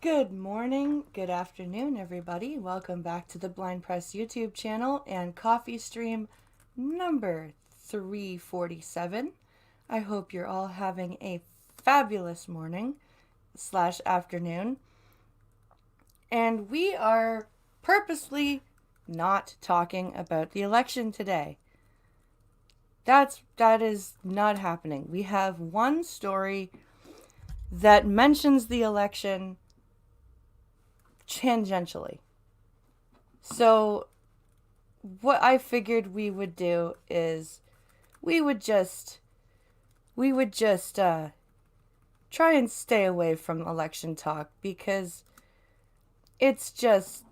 Good morning, good afternoon, everybody. Welcome back to the Blind Press YouTube channel and coffee stream number 347. I hope you're all having a fabulous morning slash afternoon. And we are purposely not talking about the election today. That is not happening. We have one story that mentions the election tangentially. So what I figured we would do is we would just try and stay away from election talk because it's just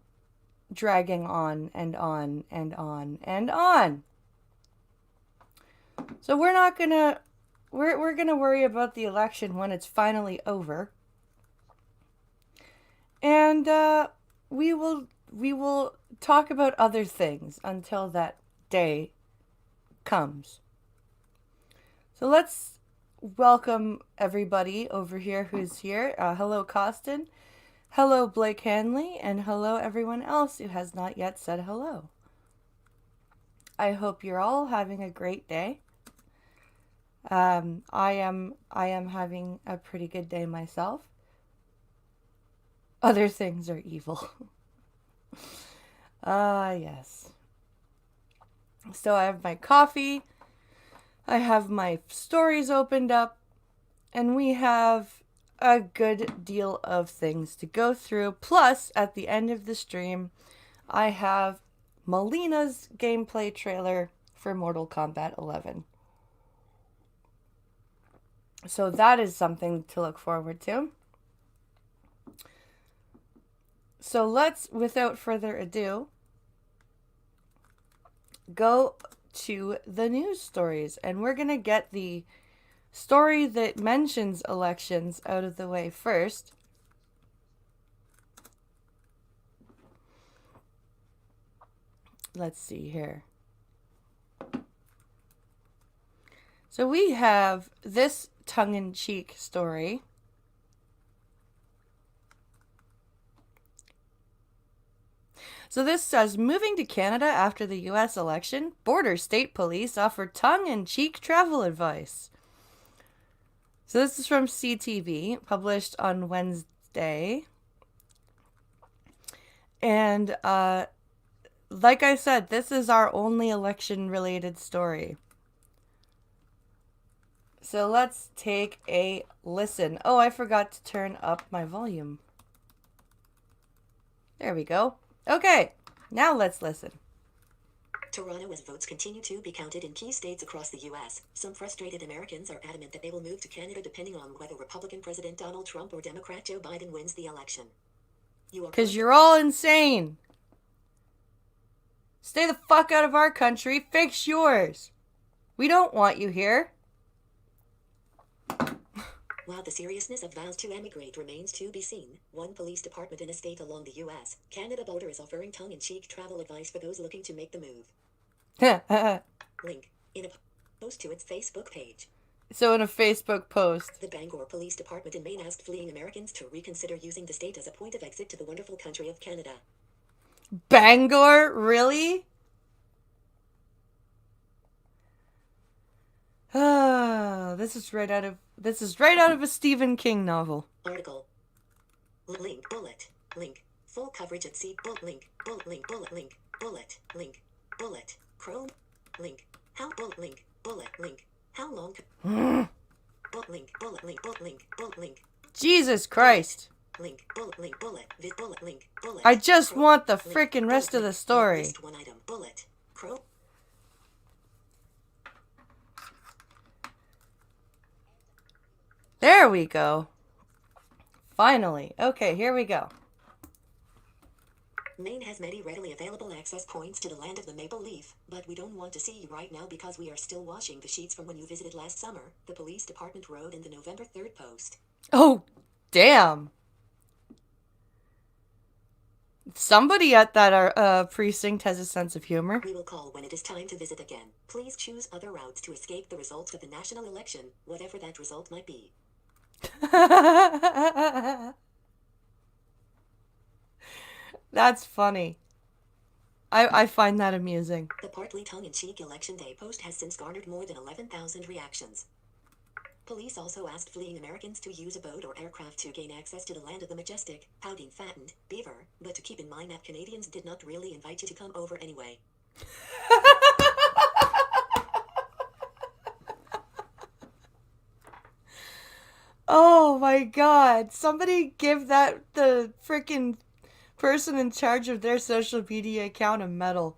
dragging on and on and on and on. So we're gonna worry about the election when it's finally over. And we will talk about other things until that day comes. So let's welcome everybody over here who's here. Hello, Costin. Hello, Blake Hanley. And hello, everyone else who has not yet said hello. I hope you're all having a great day. I am having a pretty good day myself. Other things are evil. Yes. So I have my coffee. I have my stories opened up. And we have a good deal of things to go through. Plus, at the end of the stream, I have Melina's gameplay trailer for Mortal Kombat 11. So that is something to look forward to. So let's, without further ado, go to the news stories. And we're going to get the story that mentions elections out of the way first. Let's see here. So we have this tongue-in-cheek story. So this says, moving to Canada after the U.S. election, border state police offer tongue-in-cheek travel advice. So this is from CTV, published on Wednesday. And like I said, this is our only election-related story. So let's take a listen. Oh, I forgot to turn up my volume. There we go. Okay, now let's listen. Toronto as votes continue to be counted in key states across the U.S. Some frustrated Americans are adamant that they will move to Canada depending on whether Republican President Donald Trump or Democrat Joe Biden wins the election. Because you're all insane. Stay the fuck out of our country. Fix yours. We don't want you here. While the seriousness of vows to emigrate remains to be seen, one police department in a state along the U.S., Canada border is offering tongue-in-cheek travel advice for those looking to make the move. Link in a post to its Facebook page. So in a Facebook post. The Bangor Police Department in Maine asked fleeing Americans to reconsider using the state as a point of exit to the wonderful country of Canada. Bangor? Really? This is right out of a Stephen King novel. Article. Link bullet. Link. Full coverage at C. Bullet link. Bullet link. Bullet link. Bullet link. Bullet. Chrome. Link. How bullet link. Bullet link. How long? Bullet link. Bullet link. Bullet link. Bullet link. Jesus Christ. Link. Bullet link. Bullet. Bullet link. Bullet. I just want the frickin' rest of the story. List one item. Bullet. Chrome. There we go. Finally. Okay, here we go. Maine has many readily available access points to the land of the maple leaf, but we don't want to see you right now because we are still washing the sheets from when you visited last summer, the police department wrote in the November 3rd post. Oh, damn. Somebody at that precinct has a sense of humor. We will call when it is time to visit again. Please choose other routes to escape the results of the national election, whatever that result might be. That's funny. I find that amusing. The partly tongue-in-cheek Election Day post has since garnered more than 11,000 reactions. Police also asked fleeing Americans to use a boat or aircraft to gain access to the land of the majestic, pouting fattened beaver, but to keep in mind that Canadians did not really invite you to come over anyway. Oh my god. Somebody give that the freaking person in charge of their social media account a medal.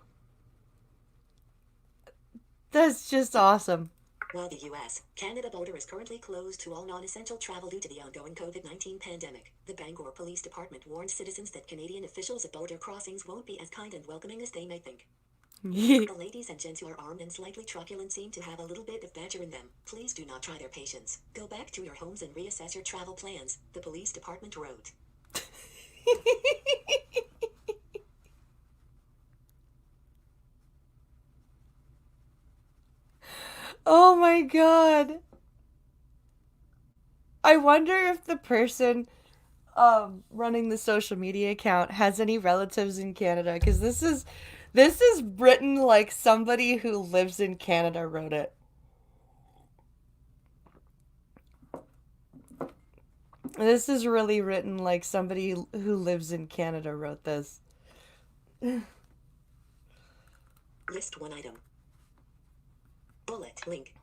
That's just awesome. While the US-Canada border is currently closed to all non-essential travel due to the ongoing COVID-19 pandemic, the Bangor Police Department warned citizens that Canadian officials at border crossings won't be as kind and welcoming as they may think. The ladies and gents who are armed and slightly truculent seem to have a little bit of badger in them. Please do not try their patience. Go back to your homes and reassess your travel plans, the police department wrote. Oh my god. I wonder if the person running the social media account has any relatives in Canada, because this is written like somebody who lives in Canada wrote it. This is really written like somebody who lives in Canada wrote this. List 1 item. Bullet link.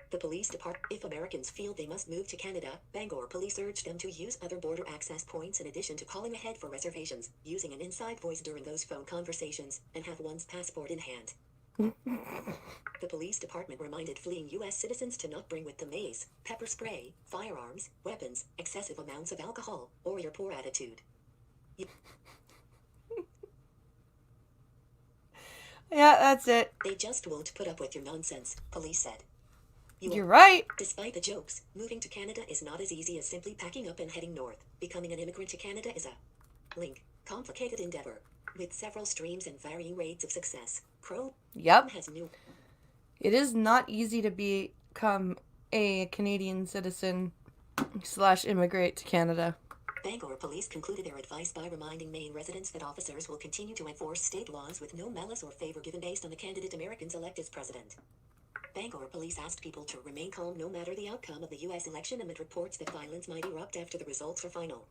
The police department. If Americans feel they must move to Canada, Bangor police urge them to use other border access points in addition to calling ahead for reservations, using an inside voice during those phone conversations, and have one's passport in hand. The police department reminded fleeing U.S. citizens to not bring with them mace, pepper spray, firearms, weapons, excessive amounts of alcohol, or your poor attitude. Yeah, that's it. They just won't put up with your nonsense, police said. You're right. Despite the jokes, moving to Canada is not as easy as simply packing up and heading north. Becoming an immigrant to Canada is a complicated endeavor, with several streams and varying rates of success. Crow Yep. has new. It is not easy to become a Canadian citizen / immigrate to Canada. Bangor police concluded their advice by reminding Maine residents that officers will continue to enforce state laws with no malice or favor given based on the candidate Americans elect as president. Bangor police asked people to remain calm no matter the outcome of the U.S. election amid reports that violence might erupt after the results are final.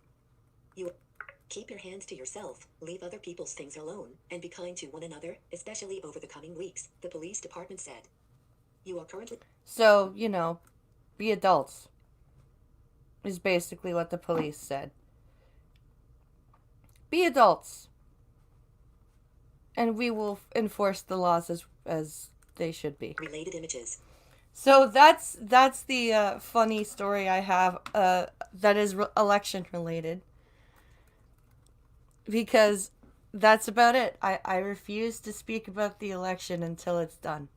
You keep your hands to yourself, leave other people's things alone, and be kind to one another, especially over the coming weeks, the police department said. You are currently... So, be adults, is basically what the police said. Be adults. And we will enforce the laws as they should be. Related images. So that's the funny story I have that is election related. Because that's about it. I refuse to speak about the election until it's done.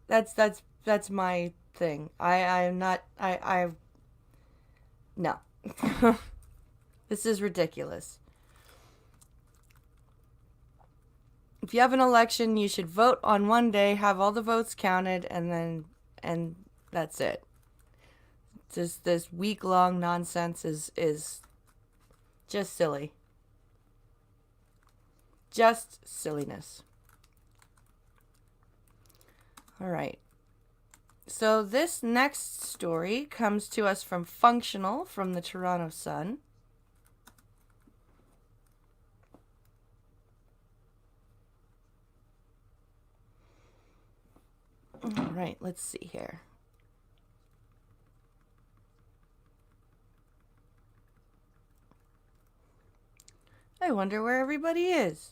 That's my thing. I'm not no. This is ridiculous. If you have an election, you should vote on one day, have all the votes counted, and that's it. Just this week-long nonsense is just silly. Just silliness. All right. So this next story comes to us from Functional from the Toronto Sun. All right, let's see here. I wonder where everybody is.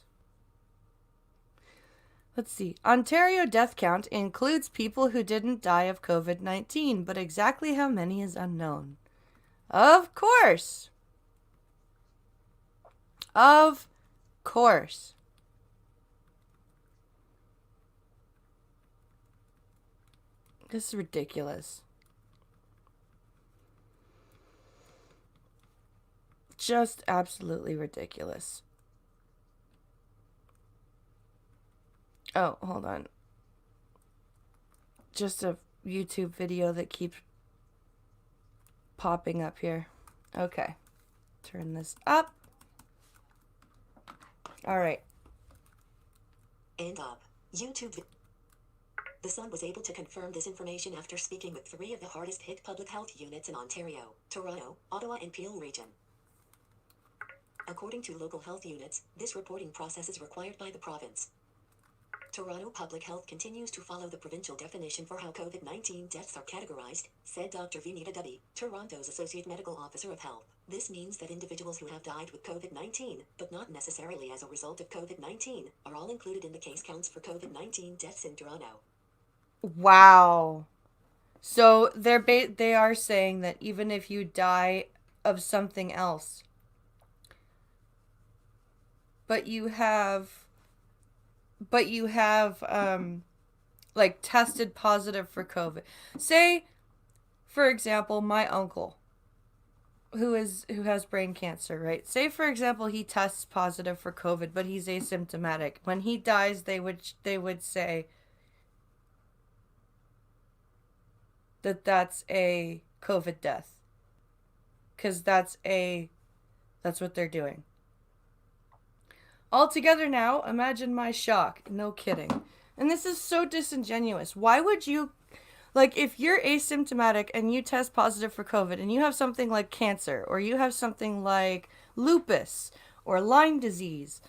Let's see. Ontario death count includes people who didn't die of COVID-19, but exactly how many is unknown. Of course. Of course. This is ridiculous. Just absolutely ridiculous. Oh, hold on. Just a YouTube video that keeps popping up here. Okay. Turn this up. All right. And up. YouTube. The Sun was able to confirm this information after speaking with 3 of the hardest hit public health units in Ontario, Toronto, Ottawa, and Peel region. According to local health units, this reporting process is required by the province. Toronto Public Health continues to follow the provincial definition for how COVID-19 deaths are categorized, said Dr. Vinita Dubey, Toronto's Associate Medical Officer of Health. This means that individuals who have died with COVID-19, but not necessarily as a result of COVID-19, are all included in the case counts for COVID-19 deaths in Toronto. Wow. So they are saying that even if you die of something else, but you have like tested positive for COVID. Say, for example, my uncle who has brain cancer, right? Say for example he tests positive for COVID, but he's asymptomatic. When he dies, they would say that that's a COVID death. 'Cause that's what they're doing. Altogether now, imagine my shock. No kidding. And this is so disingenuous. Why would you, like, if you're asymptomatic and you test positive for COVID and you have something like cancer or you have something like lupus or Lyme disease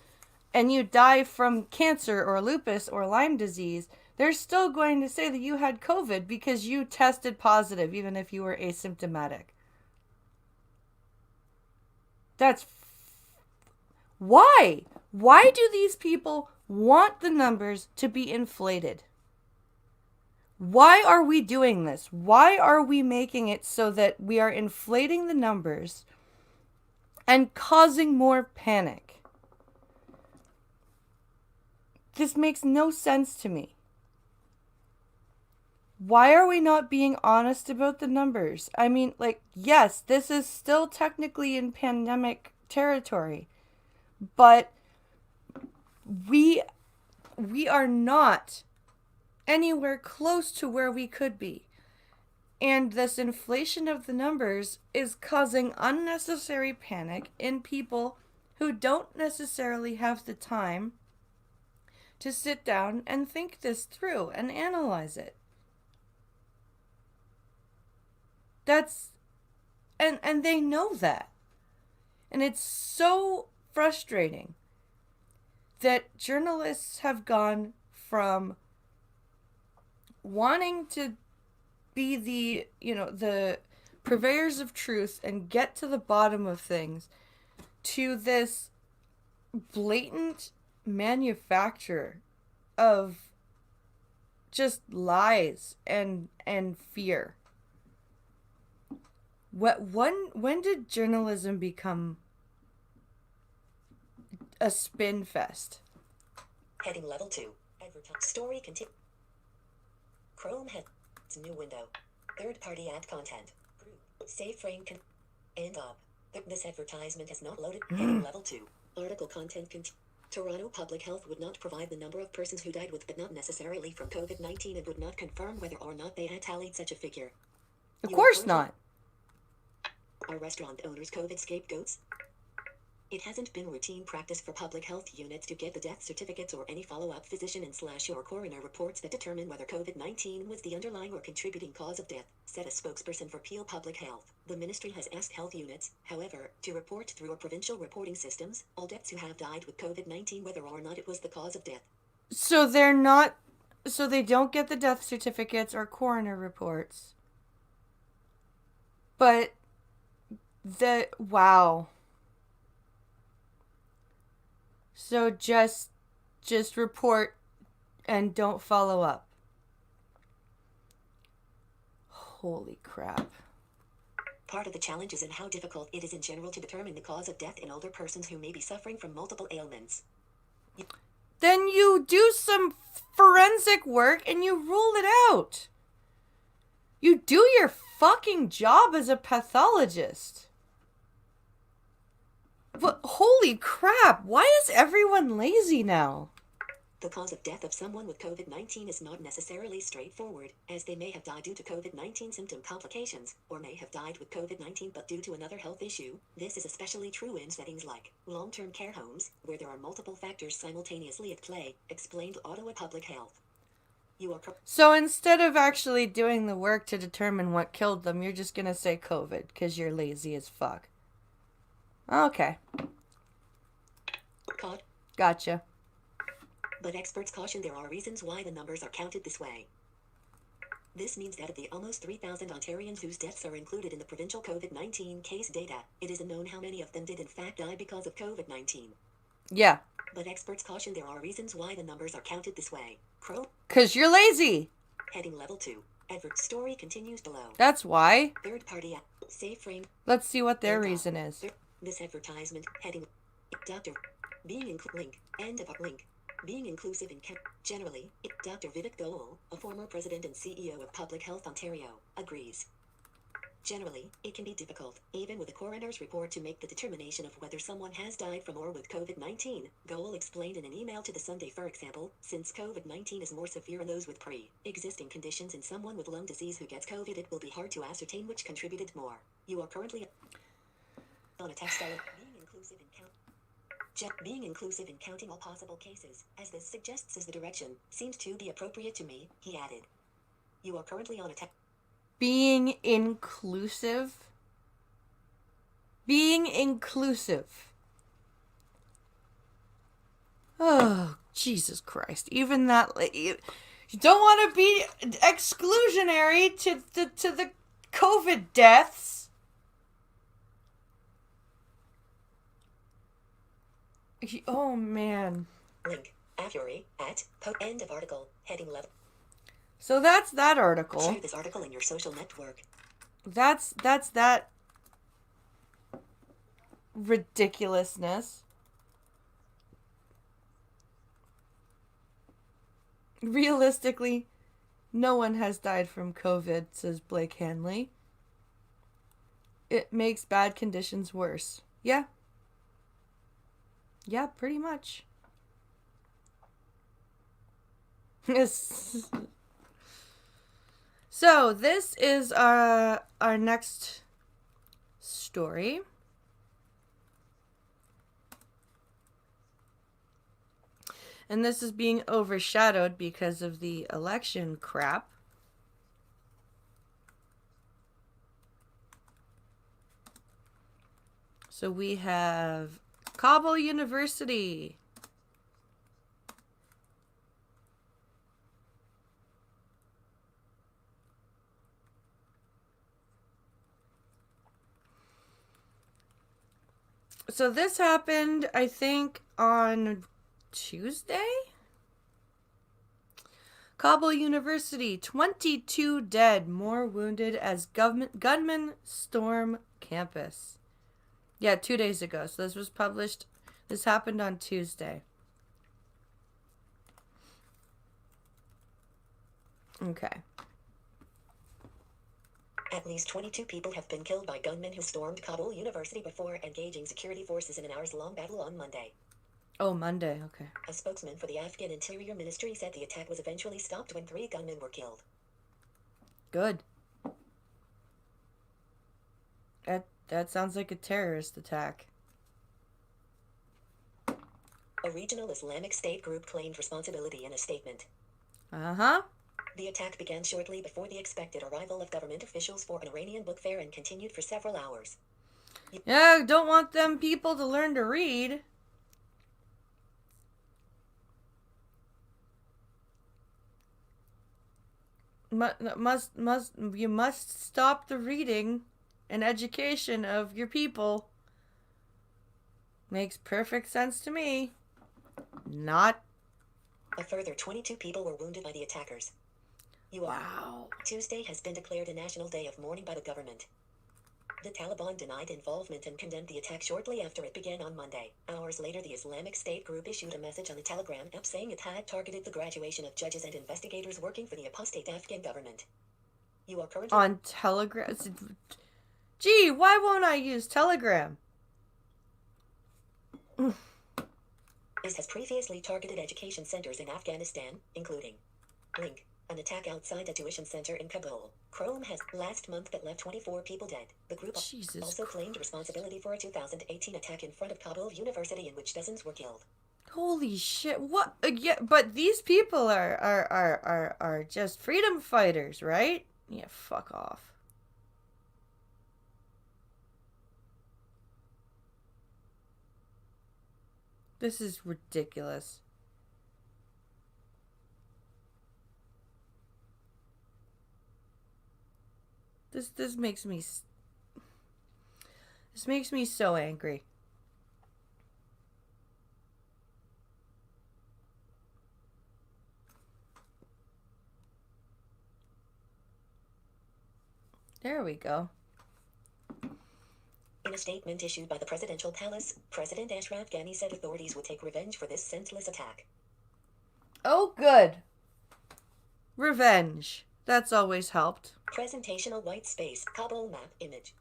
and you die from cancer or lupus or Lyme disease, they're still going to say that you had COVID because you tested positive even if you were asymptomatic. That's why? Why do these people want the numbers to be inflated? Why are we doing this? Why are we making it so that we are inflating the numbers and causing more panic? This makes no sense to me. Why are we not being honest about the numbers? I mean, like, yes, this is still technically in pandemic territory, but we are not anywhere close to where we could be. And this inflation of the numbers is causing unnecessary panic in people who don't necessarily have the time to sit down and think this through and analyze it. And they know that. And it's so frustrating that journalists have gone from wanting to be the purveyors of truth and get to the bottom of things to this blatant manufacture of just lies and fear. When did journalism become a spin fest? Heading level 2. Advertise. Story continue. Chrome has new window. Third-party ad content. Group. Save frame and up. This advertisement has not loaded. Heading level 2. Article content Toronto Public Health would not provide the number of persons who died with but not necessarily from COVID-19 and would not confirm whether or not they had tallied such a figure. Of course not. Are restaurant owners COVID scapegoats? It hasn't been routine practice for public health units to get the death certificates or any follow-up physician and or coroner reports that determine whether COVID-19 was the underlying or contributing cause of death, said a spokesperson for Peel Public Health. The ministry has asked health units, however, to report through our provincial reporting systems all deaths who have died with COVID-19 whether or not it was the cause of death. So they don't get the death certificates or coroner reports. But wow. So just report and don't follow up. Holy crap. Part of the challenge is in how difficult it is in general to determine the cause of death in older persons who may be suffering from multiple ailments. Then you do some forensic work and you rule it out. You do your fucking job as a pathologist. But holy crap, why is everyone lazy now? The cause of death of someone with COVID-19 is not necessarily straightforward, as they may have died due to COVID-19 symptom complications, or may have died with COVID-19 but due to another health issue. This is especially true in settings like long-term care homes, where there are multiple factors simultaneously at play, explained Ottawa Public Health. So instead of actually doing the work to determine what killed them, you're just gonna say COVID because you're lazy as fuck. Okay. Gotcha. But experts caution there are reasons why the numbers are counted this way. This means that of the almost 3,000 Ontarians whose deaths are included in the provincial COVID-19 case data, it is unknown how many of them did in fact die because of COVID-19. Yeah. But experts caution there are reasons why the numbers are counted this way. Because you're lazy. Heading level 2. Edward's story continues below. That's why. Third party app. Save frame. Let's see what their reason is. This advertisement. Heading. Dr. Being link. End of link. Being inclusive in generally, Dr. Vivek Goel, a former president and CEO of Public Health Ontario, agrees. Generally, it can be difficult, even with a coroner's report, to make the determination of whether someone has died from or with COVID-19, Goel explained in an email to The Sunday. For example, since COVID-19 is more severe in those with pre-existing conditions in someone with lung disease who gets COVID, it will be hard to ascertain which contributed more. You are currently on a test style of being inclusive in counting all possible cases, as this suggests is the direction, seems to be appropriate to me, he added. You are currently on a test. Being inclusive. Being inclusive. Oh, Jesus Christ. Even that... You don't want to be exclusionary to the COVID deaths. Oh, man. Link. Afury at end of article. Heading level. So that's that article. Share this article in your social network. That's that ridiculousness. Realistically, no one has died from COVID, says Blake Hanley. It makes bad conditions worse. Yeah. Yeah, pretty much. So, this is our next story. And this is being overshadowed because of the election crap. So we have Kabul University. So this happened, I think, on Tuesday? Kabul University, 22 dead, more wounded as gunmen storm campus. Yeah, 2 days ago. So this was published. This happened on Tuesday. Okay. At least 22 people have been killed by gunmen who stormed Kabul University before engaging security forces in an hours-long battle on Monday. Oh, Monday, okay. A spokesman for the Afghan Interior Ministry said the attack was eventually stopped when 3 gunmen were killed. Good. That sounds like a terrorist attack. A regional Islamic State group claimed responsibility in a statement. Uh-huh. The attack began shortly before the expected arrival of government officials for an Iranian book fair and continued for several hours. Yeah, don't want them people to learn to read. You must stop the reading and education of your people. Makes perfect sense to me. Not. A further 22 people were wounded by the attackers. Wow. Tuesday has been declared a national day of mourning by the government. The Taliban denied involvement and condemned the attack shortly after it began on Monday. Hours later, the Islamic State group issued a message on the Telegram app saying it had targeted the graduation of judges and investigators working for the apostate Afghan government. You are currently on Telegram. Gee, why won't I use Telegram? and This has previously targeted education centers in Afghanistan, including link. An attack outside a tuition center in Kabul. Chrome has last month that left 24 people dead. The group Jesus also claimed Christ. responsibility for a 2018 attack in front of Kabul University in which dozens were killed. Holy shit! What? Yeah, but these people are just freedom fighters, right? Yeah, fuck off. This is ridiculous. This makes me so angry. There we go. In a statement issued by the presidential palace, President Ashraf Ghani said authorities would take revenge for this senseless attack. Oh, good. Revenge. That's always helped. Presentational white space. Kabul map image.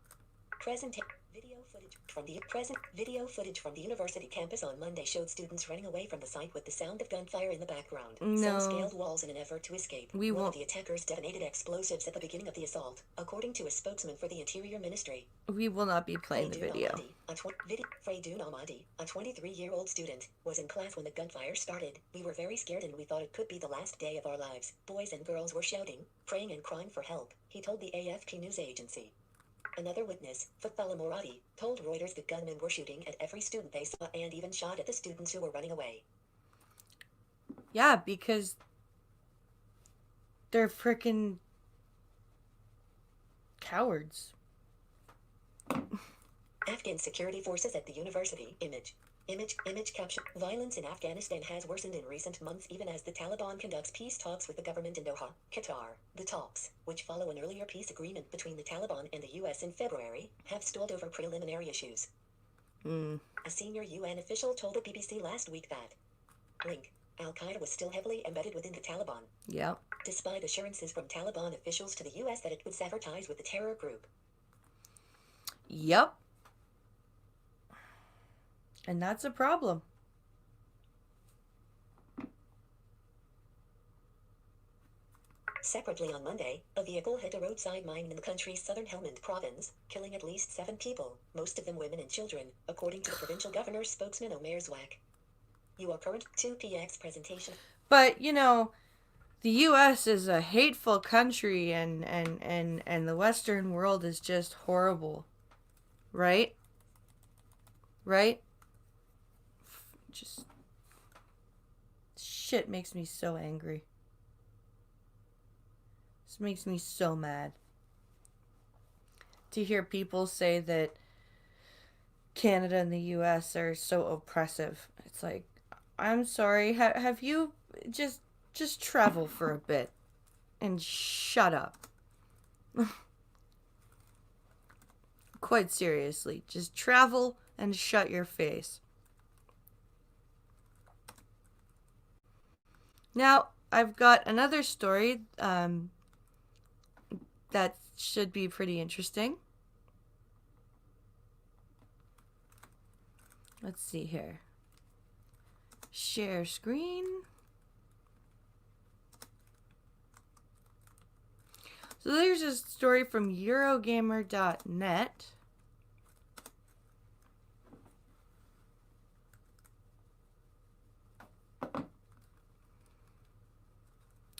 Video footage from the university campus on Monday showed students running away from the site with the sound of gunfire in the background. No. Some scaled walls in an effort to escape. We One won't. of the attackers detonated explosives at the beginning of the assault, according to a spokesman for the Interior Ministry. We will not be playing the video. Freydun Ahmadi, a 23-year-old student, was in class when the gunfire started. We were very scared and we thought it could be the last day of our lives. Boys and girls were shouting, praying and crying for help, he told the AFP news agency. Another witness, Fathallah Moradi, told Reuters the gunmen were shooting at every student they saw and even shot at the students who were running away. Yeah, because they're frickin' cowards. Afghan security forces at the university. Image caption. Violence in Afghanistan has worsened in recent months even as the Taliban conducts peace talks with the government in Doha, Qatar. The talks, which follow an earlier peace agreement between the Taliban and the U.S. in February, have stalled over preliminary issues. A senior UN official told the BBC last week that link. Al-Qaeda was still heavily embedded within the Taliban. Yep. Despite assurances from Taliban officials to the U.S. that it would sever ties with the terror group. Yep. And that's a problem. Separately on Monday, a vehicle hit a roadside mine in the country's southern Helmand province, killing at least 7 people, most of them women and children, according to the provincial governor's spokesman Omer Zwak. You are current 2px presentation. But, you know, the U.S. is a hateful country and the Western world is just horrible. Right? Right? Just shit makes me so angry. This makes me so mad. To hear people say that Canada and the U.S. are so oppressive. It's like, I'm sorry, have you just travel for a bit and shut up. Quite seriously, just travel and shut your face. Now, I've got another story that should be pretty interesting. Let's see here. Share screen. So there's a story from Eurogamer.net.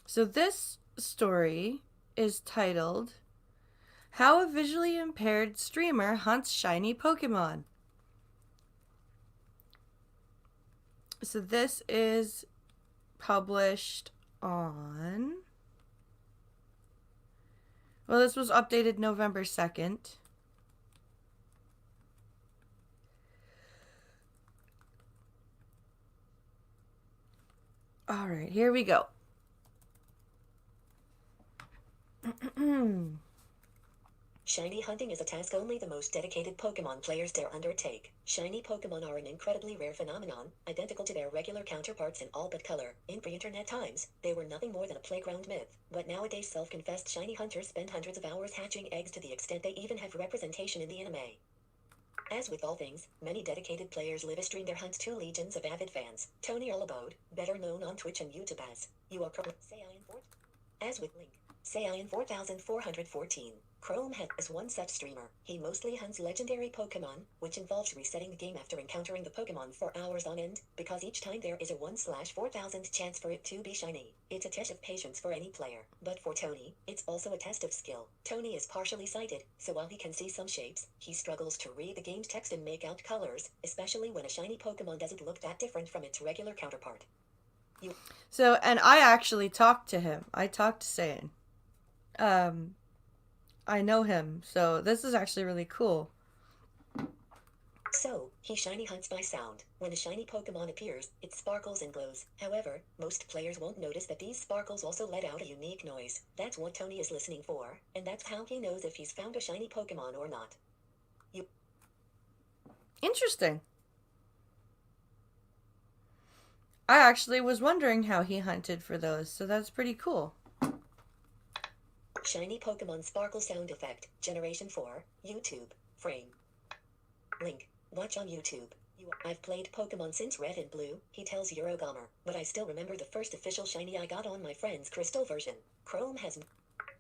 So this story is titled, How a Visually Impaired Streamer Hunts Shiny Pokemon. So this is published on... Well, this was updated November 2nd. All right, here we go. Shiny hunting is a task only the most dedicated Pokemon players dare undertake. Shiny Pokemon are an incredibly rare phenomenon, identical to their regular counterparts in all but color. In pre-internet times, they were nothing more than a playground myth, but nowadays self-confessed shiny hunters spend hundreds of hours hatching eggs to the extent they even have representation in the anime. As with all things, many dedicated players live stream their hunt to legions of avid fans. Tony Arlabode, better known on Twitch and YouTube as You Are Correct. As with Link, Saiyan 4414, Chrome has one such streamer. He mostly hunts legendary Pokemon, which involves resetting the game after encountering the Pokemon for hours on end, because each time there is a 1/4000 chance for it to be shiny. It's a test of patience for any player, but for Tony, it's also a test of skill. Tony is partially sighted, so while he can see some shapes, he struggles to read the game's text and make out colors, especially when a shiny Pokemon doesn't look that different from its regular counterpart. So, and I actually talked to him. I talked to Saiyan. I know him, so this is actually really cool. So, he shiny hunts by sound. When a shiny Pokemon appears, it sparkles and glows. However, most players won't notice that these sparkles also let out a unique noise. That's what Tony is listening for, and that's how he knows if he's found a shiny Pokemon or not. Interesting. I actually was wondering how he hunted for those, so that's pretty cool. Shiny Pokemon Sparkle Sound Effect, Generation 4, YouTube, Frame. Link, watch on YouTube. I've played Pokemon since Red and Blue, he tells Eurogamer, but I still remember the first official shiny I got on my friend's Crystal version. Chrome has...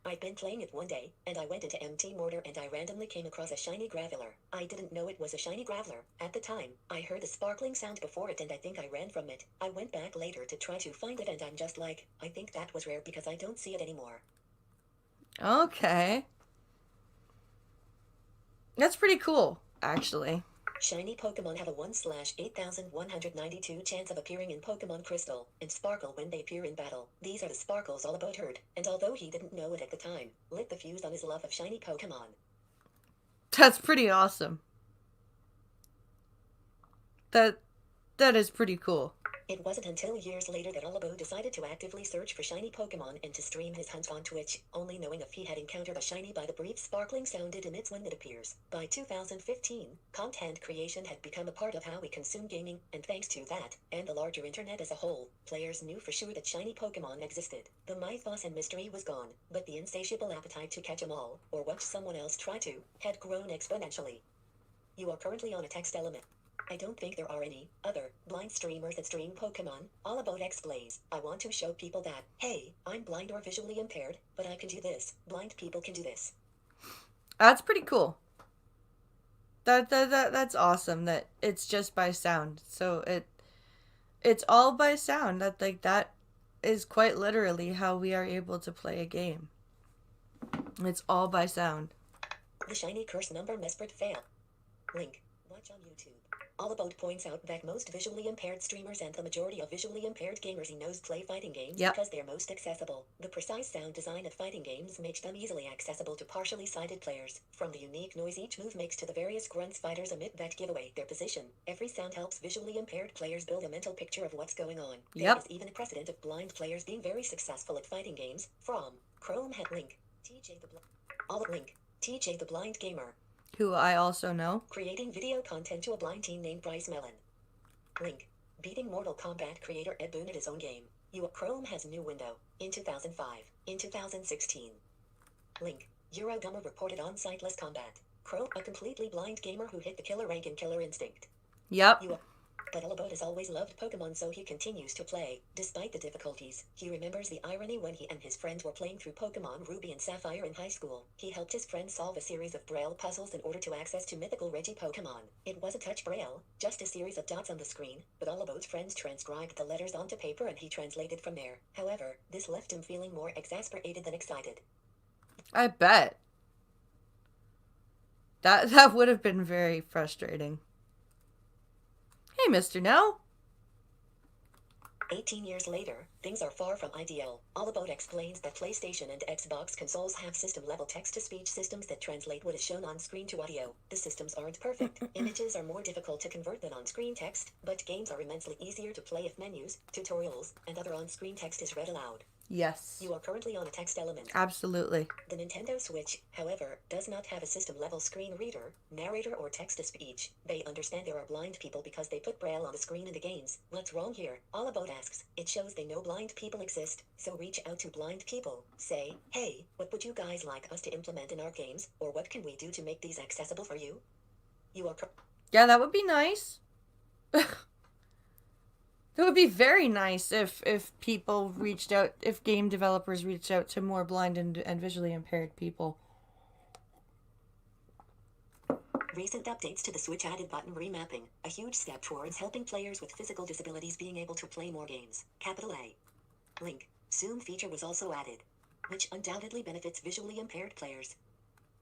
I'd been playing it one day, and I went into MT Mortar and I randomly came across a shiny Graveler. I didn't know it was a shiny Graveler. At the time, I heard a sparkling sound before it and I think I ran from it. I went back later to try to find it and I'm just like, I think that was rare because I don't see it anymore. Okay. That's pretty cool, actually. Shiny Pokemon have a 1/8192 chance of appearing in Pokemon Crystal, and sparkle when they appear in battle. These are the sparkles Alabode heard, and although he didn't know it at the time, lit the fuse on his love of shiny Pokemon. That's pretty awesome. That is pretty cool. It wasn't until years later that Alabode decided to actively search for shiny Pokemon and to stream his hunts on Twitch, only knowing if he had encountered a shiny by the brief sparkling sound it emits when it appears. By 2015, content creation had become a part of how we consume gaming, and thanks to that, and the larger internet as a whole, players knew for sure that shiny Pokemon existed. The mythos and mystery was gone, but the insatiable appetite to catch 'em all, or watch someone else try to, had grown exponentially. You are currently on a text element. I don't think there are any other blind streamers that stream Pokemon. Alabode explains, I want to show people that, hey, I'm blind or visually impaired, but I can do this. Blind people can do this. That's pretty cool. That's awesome that it's just by sound. So it's all by sound. That is quite literally how we are able to play a game. It's all by sound. The shiny curse number Mesprit fail. Link. Watch on YouTube. Alabode points out that most visually impaired streamers and the majority of visually impaired gamers he knows play fighting games because they're most accessible. The precise sound design of fighting games makes them easily accessible to partially sighted players. From the unique noise each move makes to the various grunts fighters emit that give away their position, every sound helps visually impaired players build a mental picture of what's going on. There is even a precedent of blind players being very successful at fighting games. From Chrome had Link, TJ the Blind Gamer. Who I also know. Creating video content to a blind teen named Bryce Mellon. Link. Beating Mortal Kombat creator Ed Boon at his own game. Chrome has a new window. In 2005. In 2016. Link. Eurogamer reported on Sightless Combat. Chrome, a completely blind gamer who hit the killer rank in Killer Instinct. Yep. But Alabode has always loved Pokemon, so he continues to play, despite the difficulties. He remembers the irony when he and his friends were playing through Pokemon Ruby and Sapphire in high school. He helped his friend solve a series of Braille puzzles in order to access to mythical Reggie Pokemon. It was a touch Braille, just a series of dots on the screen, but Alabode's friends transcribed the letters onto paper and he translated from there. However, this left him feeling more exasperated than excited. I bet. That would have been very frustrating. Hey, Mr. No. 18 years later, things are far from ideal. Alabode explains that PlayStation and Xbox consoles have system-level text-to-speech systems that translate what is shown on screen to audio. The systems aren't perfect. Images are more difficult to convert than on-screen text, but games are immensely easier to play if menus, tutorials, and other on-screen text is read aloud. Yes. You are currently on a text element. Absolutely. The Nintendo Switch, however, does not have a system-level screen reader, narrator, or text-to-speech. They understand there are blind people because they put Braille on the screen in the games. What's wrong here? Alabode asks. It shows they know blind people exist, so reach out to blind people. Say, hey, what would you guys like us to implement in our games, or what can we do to make these accessible for you? You are Yeah, that would be nice. It would be very nice if people reached out, if game developers reached out to more blind and visually impaired people. Recent updates to the Switch added button remapping, a huge step towards helping players with physical disabilities being able to play more games. Capital A. Link. Zoom feature was also added, which undoubtedly benefits visually impaired players.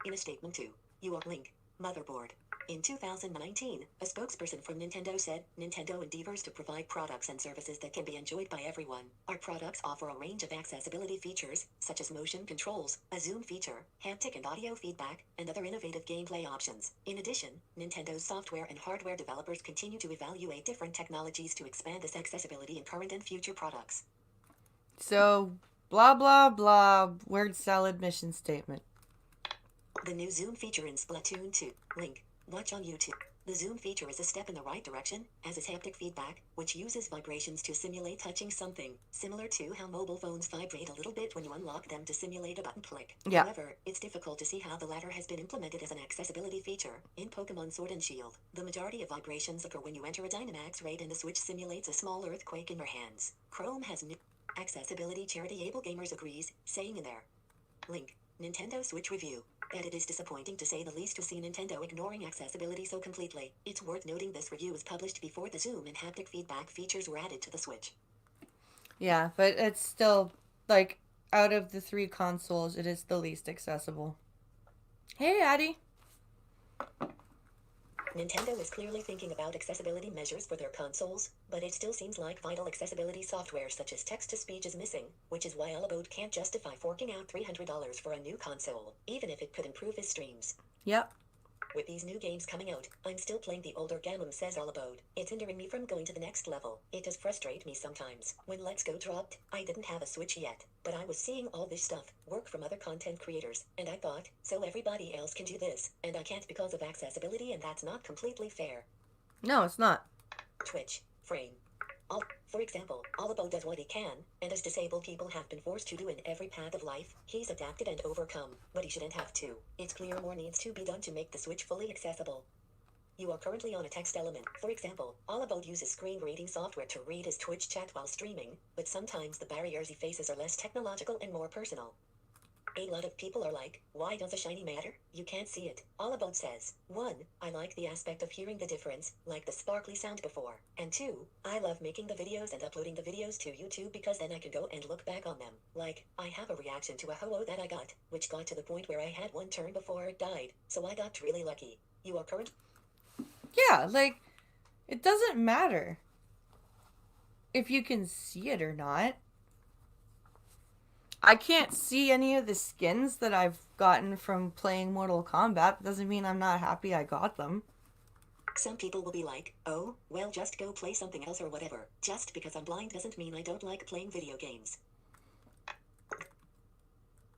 In a statement to your Link motherboard. In 2019, a spokesperson from Nintendo said, Nintendo endeavors to provide products and services that can be enjoyed by everyone. Our products offer a range of accessibility features, such as motion controls, a zoom feature, haptic and audio feedback, and other innovative gameplay options. In addition, Nintendo's software and hardware developers continue to evaluate different technologies to expand this accessibility in current and future products. So, blah blah blah, word salad mission statement. The new zoom feature in Splatoon 2. Link. Watch on YouTube. The zoom feature is a step in the right direction, as is haptic feedback, which uses vibrations to simulate touching something, similar to how mobile phones vibrate a little bit when you unlock them to simulate a button click. Yeah. However, it's difficult to see how the latter has been implemented as an accessibility feature. In Pokemon Sword and Shield, the majority of vibrations occur when you enter a Dynamax raid and the Switch simulates a small earthquake in your hands. Chrome has new accessibility charity Able Gamers agrees, saying in their Link. Nintendo Switch review. And it is disappointing to say the least to see Nintendo ignoring accessibility so completely. It's worth noting this review was published before the zoom and haptic feedback features were added to the Switch. Yeah, but it's still, like, out of the 3 consoles, it is the least accessible. Hey, Addie. Nintendo is clearly thinking about accessibility measures for their consoles, but it still seems like vital accessibility software such as text-to-speech is missing, which is why Alabode can't justify forking out $300 for a new console, even if it could improve his streams. Yep. With these new games coming out, I'm still playing the older Gammon, says Alabode. It's hindering me from going to the next level. It does frustrate me sometimes. When Let's Go dropped, I didn't have a Switch yet, but I was seeing all this stuff, work from other content creators, and I thought, so everybody else can do this, and I can't because of accessibility, and that's not completely fair. No, it's not. Twitch, frame. For example, Alabo does what he can, and as disabled people have been forced to do in every path of life, he's adapted and overcome, but he shouldn't have to. It's clear more needs to be done to make the Switch fully accessible. You are currently on a text element. For example, Alabo uses screen reading software to read his Twitch chat while streaming, but sometimes the barriers he faces are less technological and more personal. A lot of people are like, why does a shiny matter? You can't see it. All About says, 1. I like the aspect of hearing the difference, like the sparkly sound before. And 2. I love making the videos and uploading the videos to YouTube because then I can go and look back on them. Like, I have a reaction to a Ho-Oh that I got, which got to the point where I had one turn before it died, so I got really lucky. You are current? Yeah, like, it doesn't matter if you can see it or not. I can't see any of the skins that I've gotten from playing Mortal Kombat. Doesn't mean I'm not happy I got them. Some people will be like, oh, well, just go play something else or whatever. Just because I'm blind doesn't mean I don't like playing video games.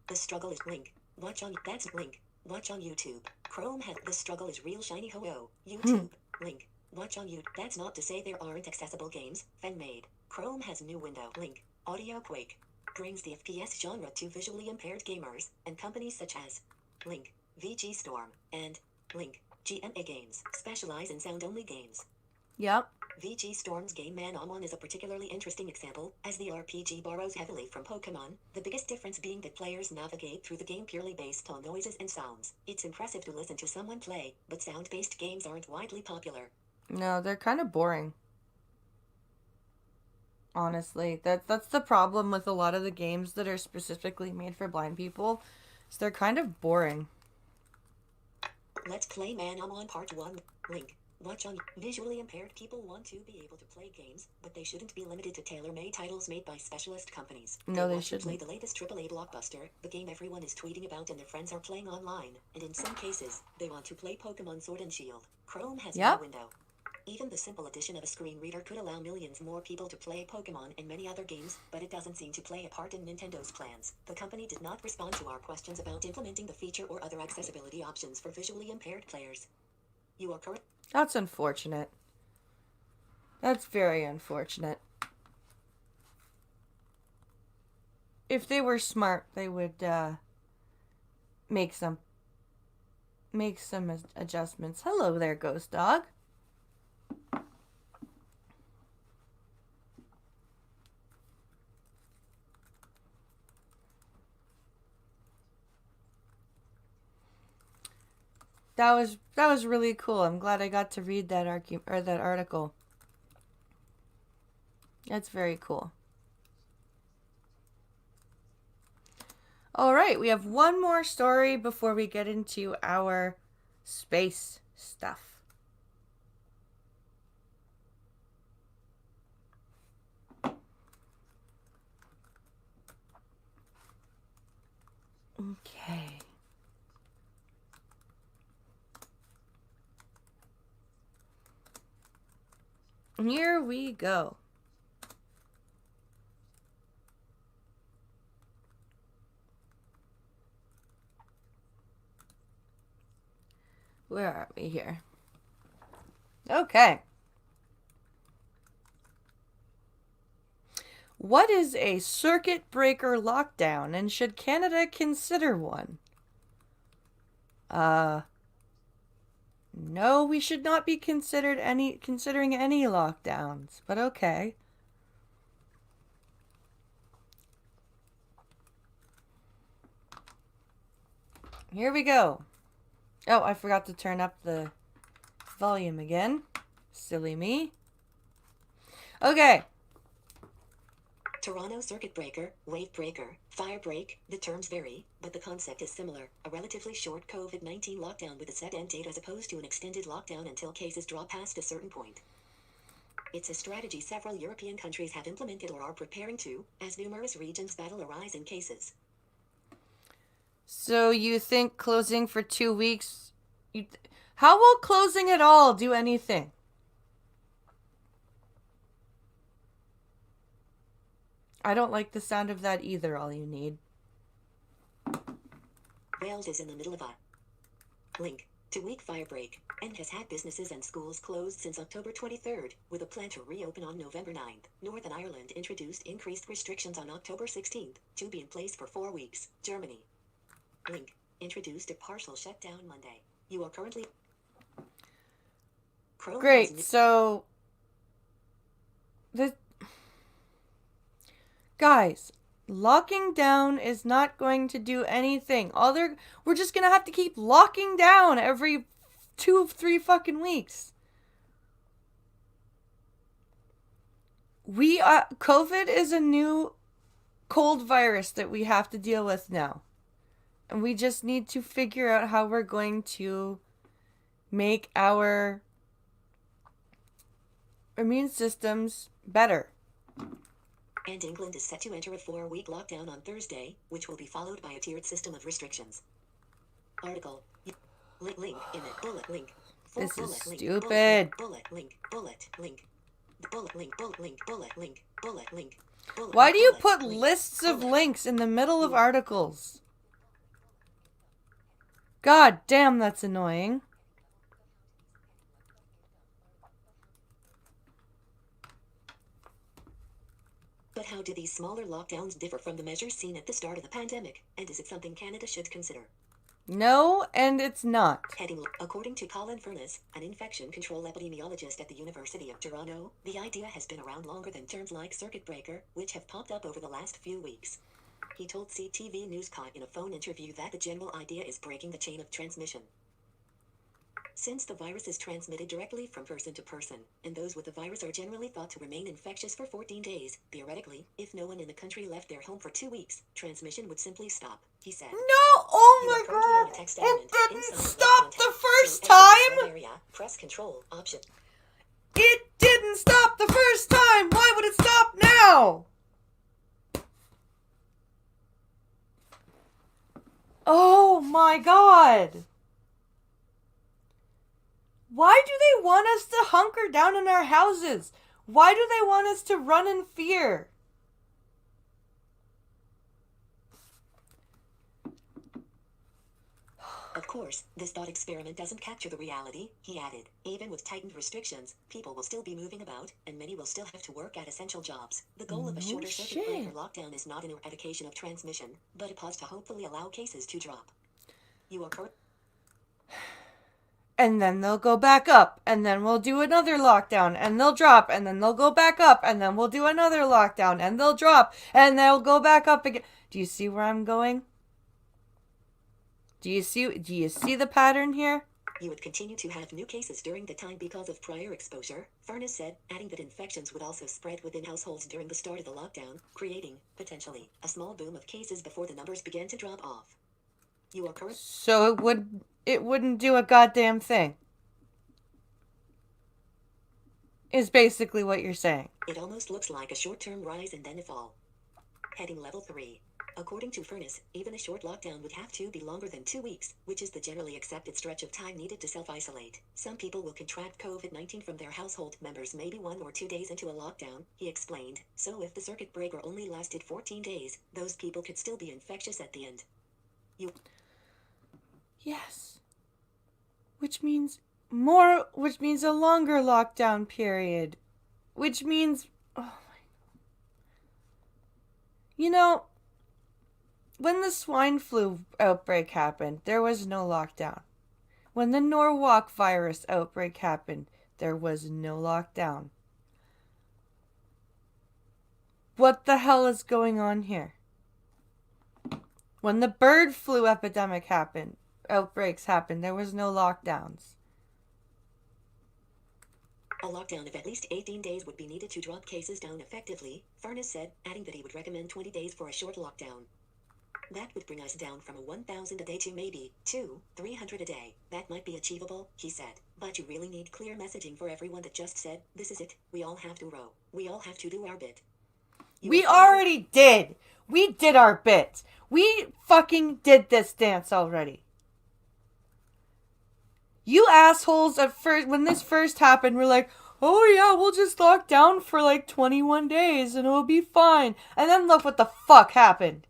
The struggle is Link. Watch on YouTube. Chrome has the struggle is real shiny ho-oh. YouTube. Link. Watch on YouTube. That's not to say there aren't accessible games. Fan made. Chrome has new window. Link. Audio Quake. Brings the FPS genre to visually impaired gamers, and companies such as Link, VG Storm, and Link, GMA Games specialize in sound-only games. Yep. VG Storm's game Man Amon is a particularly interesting example, as the RPG borrows heavily from Pokemon, the biggest difference being that players navigate through the game purely based on noises and sounds. It's impressive to listen to someone play, but sound-based games aren't widely popular. No, they're kind of boring. Honestly, that's the problem with a lot of the games that are specifically made for blind people. Is they're kind of boring. Let's Play Man Amon Part 1. Link. Watch on. Visually impaired people want to be able to play games, but they shouldn't be limited to tailor-made titles made by specialist companies. No, they want shouldn't. to play the latest AAA blockbuster, the game everyone is tweeting about and their friends are playing online, and in some cases, they want to play Pokemon Sword and Shield. Chrome has no window. Even the simple addition of a screen reader could allow millions more people to play Pokemon and many other games, but it doesn't seem to play a part in Nintendo's plans. The company did not respond to our questions about implementing the feature or other accessibility options for visually impaired players. You are correct. That's unfortunate. That's very unfortunate. If they were smart, they would make some make some adjustments. Hello there, Ghost Dog. That was really cool. I'm glad I got to read that that article. That's very cool. All right, we have one more story before we get into our space stuff. Okay. Here we go. Where are we here? Okay. What is a circuit breaker lockdown, and should Canada consider one? No, we should not be considering any lockdowns, but okay. Here we go. Oh, I forgot to turn up the volume again. Silly me. Okay. Toronto circuit breaker, wave breaker, fire break, the terms vary, but the concept is similar. A relatively short COVID-19 lockdown with a set end date as opposed to an extended lockdown until cases drop past a certain point. It's a strategy several European countries have implemented or are preparing to, as numerous regions battle a rise in cases. So you think closing for 2 weeks... How will closing at all do anything? I don't like the sound of that either, all you need. Wales is in the middle of a link. 2-week fire break, and has had businesses and schools closed since October 23rd, with a plan to reopen on November 9th. Northern Ireland introduced increased restrictions on October 16th, to be in place for 4 weeks. Germany. Link. Introduced a partial shutdown Monday. You are currently... Chrome Great, so... Guys, locking down is not going to do anything. We're just gonna have to keep locking down every 2-3 fucking weeks. COVID is a new cold virus that we have to deal with now. And we just need to figure out how we're going to make our immune systems better. And England is set to enter a 4-week lockdown on Thursday, which will be followed by a tiered system of restrictions. Article. Link. Image. Bullet link. This is bullet, link, stupid. Bullet link. Bullet link. Bullet link. Bullet link. Bullet link. Bullet link. Bullet Why do you bullet, put link, lists of bullet. links in the middle of articles? God damn, that's annoying. But how do these smaller lockdowns differ from the measures seen at the start of the pandemic, and is it something Canada should consider? No, and it's not. Heading. According to Colin Furness, an infection control epidemiologist at the University of Toronto, the idea has been around longer than terms like circuit breaker, which have popped up over the last few weeks. He told CTV Newscast in a phone interview that the general idea is breaking the chain of transmission. Since the virus is transmitted directly from person to person, and those with the virus are generally thought to remain infectious for 14 days, theoretically, if no one in the country left their home for 2 weeks, transmission would simply stop, he said. No, oh You are my currently on a god, text it element didn't inside the stop contact. the To first exit the sub time! area, press Control Option. It didn't stop the first time! Why would it stop now? Oh my god! Why do they want us to hunker down in our houses? Why do they want us to run in fear? Of course, this thought experiment doesn't capture the reality, he added. Even with tightened restrictions, people will still be moving about, and many will still have to work at essential jobs. The goal of a No shorter circuit breaker shit. lockdown is not an eradication of transmission, but a pause to hopefully allow cases to drop. You are And then they'll go back up, and then we'll do another lockdown, and they'll drop, and then they'll go back up, and then we'll do another lockdown, and they'll drop, and they'll go back up again. Do you see where I'm going? Do you see the pattern here? You would continue to have new cases during the time because of prior exposure, Furness said, adding that infections would also spread within households during the start of the lockdown, creating, potentially, a small boom of cases before the numbers began to drop off. You are correct. So it wouldn't do a goddamn thing. Is basically what you're saying. It almost looks like a short-term rise and then a fall. Heading level 3. According to Furness, even a short lockdown would have to be longer than 2 weeks, which is the generally accepted stretch of time needed to self-isolate. Some people will contract COVID-19 from their household members maybe 1 or 2 days into a lockdown, he explained. So if the circuit breaker only lasted 14 days, those people could still be infectious at the end. Yes. Which means a longer lockdown period. Which means, oh my. You know, when the swine flu outbreak happened, there was no lockdown. When the Norwalk virus outbreak happened, there was no lockdown. What the hell is going on here? When the bird flu outbreaks happened, there was no lockdowns. A lockdown of at least 18 days would be needed to drop cases down effectively, Furness said, adding that he would recommend 20 days for a short lockdown. That would bring us down from 1,000 a day to maybe 300 a day. That might be achievable, he said. But you really need clear messaging for everyone that just said, this is it, we all have to row. We all have to do our bit. We already did. We did our bit. We fucking did this dance already. You assholes at first, when this first happened, were like, oh yeah, we'll just lock down for like 21 days and it'll be fine. And then look what the fuck happened.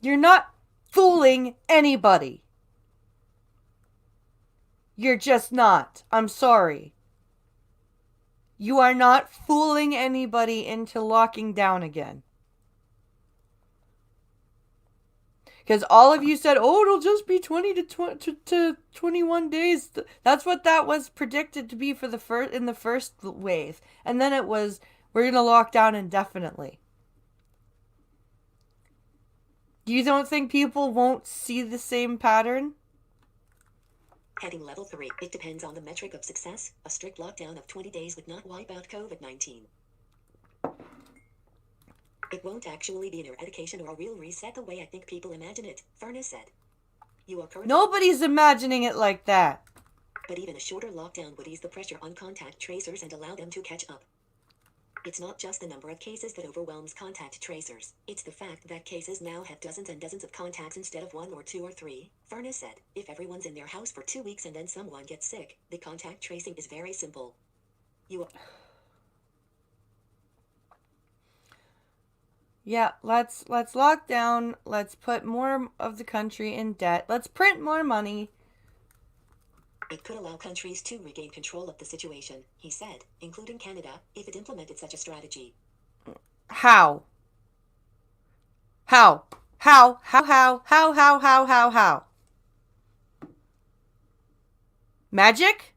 You're not fooling anybody. You're just not. I'm sorry. You are not fooling anybody into locking down again. Because all of you said, oh, it'll just be 20 to 21 days. That's what that was predicted to be for in the first wave. And then it was, we're going to lock down indefinitely. You don't think people won't see the same pattern? Heading level 3. It depends on the metric of success. A strict lockdown of 20 days would not wipe out COVID-19. It won't actually be an eradication or a real reset the way I think people imagine it, Furness said. You are correct. Nobody's imagining it like that. But even a shorter lockdown would ease the pressure on contact tracers and allow them to catch up. It's not just the number of cases that overwhelms contact tracers. It's the fact that cases now have dozens and dozens of contacts instead of 1 or 2 or 3, Furness said. If everyone's in their house for 2 weeks and then someone gets sick, the contact tracing is very simple. Yeah, let's lock down. Let's put more of the country in debt. Let's print more money. It could allow countries to regain control of the situation, he said, including Canada, if it implemented such a strategy. How? How? Magic?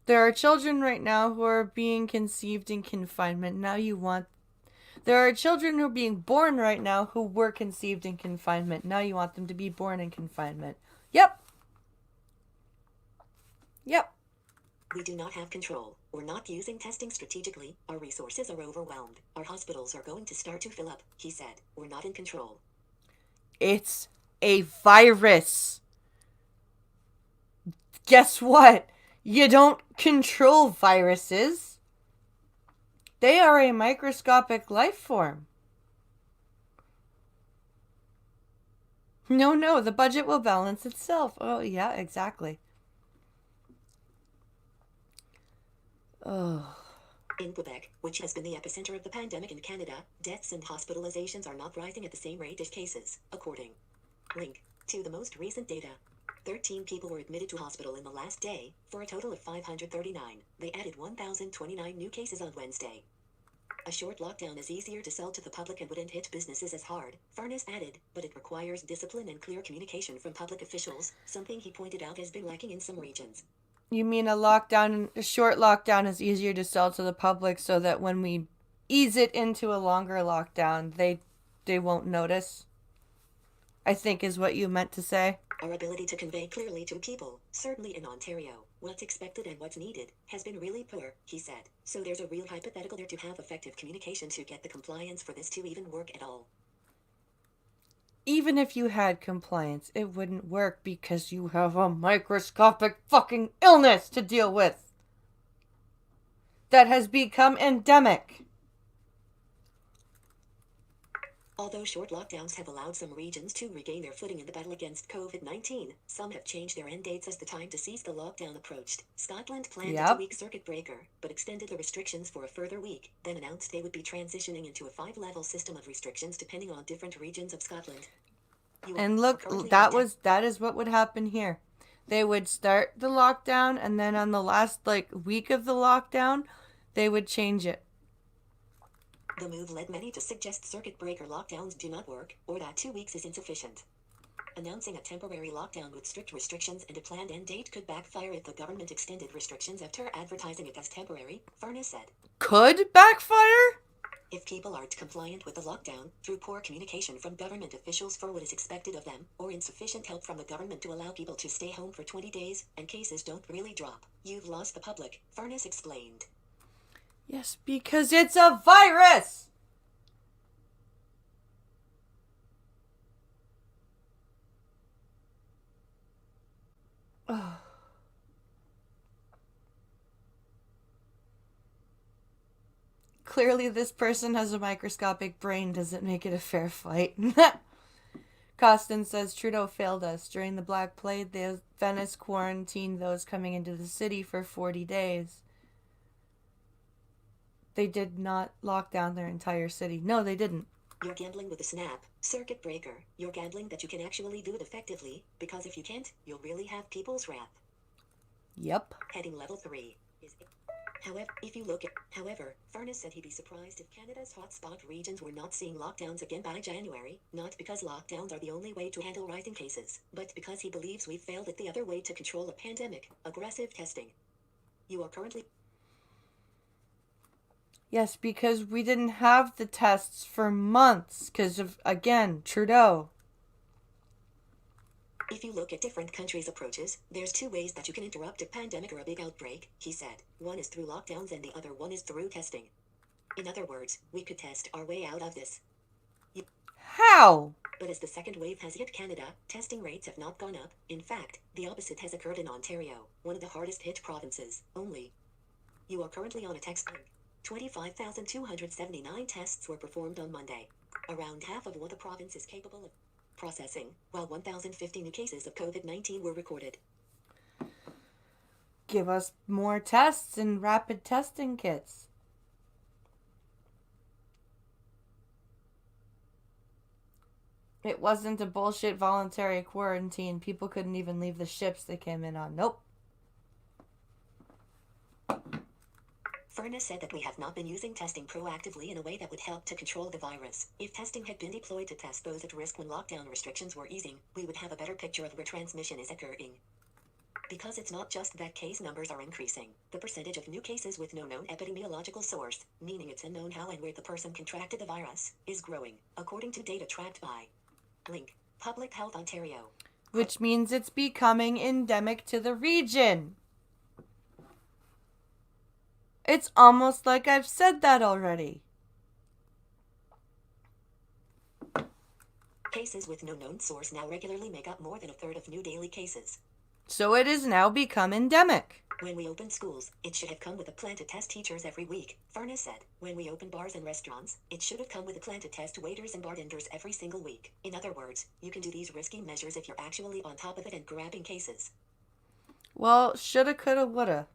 There are children right now who are being conceived in confinement. There are children who are being born right now who were conceived in confinement. Now you want them to be born in confinement. Yep. We do not have control. We're not using testing strategically. Our resources are overwhelmed. Our hospitals are going to start to fill up, he said. We're not in control. It's a virus. Guess what? You don't control viruses. They are a microscopic life form. No, the budget will balance itself. Oh, yeah, exactly. Oh. In Quebec, which has been the epicenter of the pandemic in Canada, deaths and hospitalizations are not rising at the same rate as cases, according link to the most recent data. 13 people were admitted to hospital in the last day, for a total of 539. They added 1,029 new cases on Wednesday. A short lockdown is easier to sell to the public and wouldn't hit businesses as hard, Furness added, but it requires discipline and clear communication from public officials, something he pointed out has been lacking in some regions. You mean a short lockdown is easier to sell to the public so that when we ease it into a longer lockdown, they won't notice? I think is what you meant to say. Our ability to convey clearly to people, certainly in Ontario, what's expected and what's needed, has been really poor, he said. So there's a real hypothetical there to have effective communication to get the compliance for this to even work at all. Even if you had compliance, it wouldn't work because you have a microscopic fucking illness to deal with that has become endemic. Although short lockdowns have allowed some regions to regain their footing in the battle against COVID-19, some have changed their end dates as the time to cease the lockdown approached. Scotland planned a 2-week circuit breaker, but extended the restrictions for a further week, then announced they would be transitioning into a 5-level system of restrictions depending on different regions of Scotland. And look, that is what would happen here. They would start the lockdown, and then on the last week of the lockdown, they would change it. The move led many to suggest circuit breaker lockdowns do not work, or that 2 weeks is insufficient. Announcing a temporary lockdown with strict restrictions and a planned end date could backfire if the government extended restrictions after advertising it as temporary, Furness said. Could backfire? If people aren't compliant with the lockdown, through poor communication from government officials for what is expected of them, or insufficient help from the government to allow people to stay home for 20 days, and cases don't really drop, you've lost the public, Furness explained. Yes, because it's a virus! Oh. Clearly this person has a microscopic brain doesn't make it a fair fight. Costin says Trudeau failed us. During the Black Plague, Venice quarantined those coming into the city for 40 days. They did not lock down their entire city. No, they didn't. You're gambling with the snap, circuit breaker. You're gambling that you can actually do it effectively, because if you can't, you'll really have people's wrath. Yep. Heading level 3 is... However, Furness said he'd be surprised if Canada's hotspot regions were not seeing lockdowns again by January, not because lockdowns are the only way to handle rising cases, but because he believes we've failed at the other way to control a pandemic, aggressive testing. You are currently... Yes, because we didn't have the tests for months because of, again, Trudeau. If you look at different countries' approaches, there's 2 ways that you can interrupt a pandemic or a big outbreak, he said. One is through lockdowns and the other one is through testing. In other words, we could test our way out of this. How? But as the second wave has hit Canada, testing rates have not gone up. In fact, the opposite has occurred in Ontario, one of the hardest hit provinces, only. You are currently on a text link. 25,279 tests were performed on Monday. Around half of what the province is capable of processing, while 1,050 new cases of COVID-19 were recorded. Give us more tests and rapid testing kits. It wasn't a bullshit voluntary quarantine. People couldn't even leave the ships they came in on. Nope. Furness said that we have not been using testing proactively in a way that would help to control the virus. If testing had been deployed to test those at risk when lockdown restrictions were easing, we would have a better picture of where transmission is occurring. Because it's not just that case numbers are increasing, the percentage of new cases with no known epidemiological source, meaning it's unknown how and where the person contracted the virus, is growing, according to data tracked by Link, Public Health Ontario. Which means it's becoming endemic to the region. It's almost like I've said that already. Cases with no known source now regularly make up more than a third of new daily cases. So it has now become endemic. When we opened schools, it should have come with a plan to test teachers every week, Furness said. When we opened bars and restaurants, it should have come with a plan to test waiters and bartenders every single week. In other words, you can do these risky measures if you're actually on top of it and grabbing cases. Well, shoulda, coulda, woulda.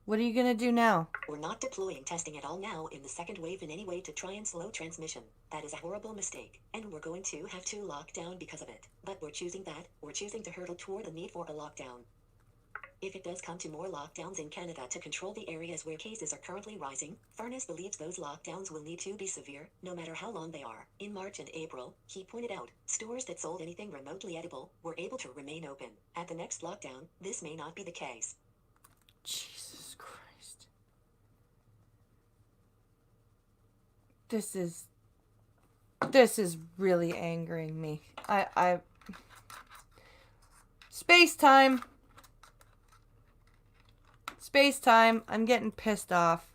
What are you going to do now? We're not deploying testing at all now in the second wave in any way to try and slow transmission. That is a horrible mistake, and we're going to have to lock down because of it. But we're choosing that. We're choosing to hurtle toward the need for a lockdown. If it does come to more lockdowns in Canada to control the areas where cases are currently rising, Furness believes those lockdowns will need to be severe, no matter how long they are. In March and April, he pointed out, stores that sold anything remotely edible were able to remain open. At the next lockdown, this may not be the case. Jesus Christ. This is really angering me. Space time. Space time. I'm getting pissed off.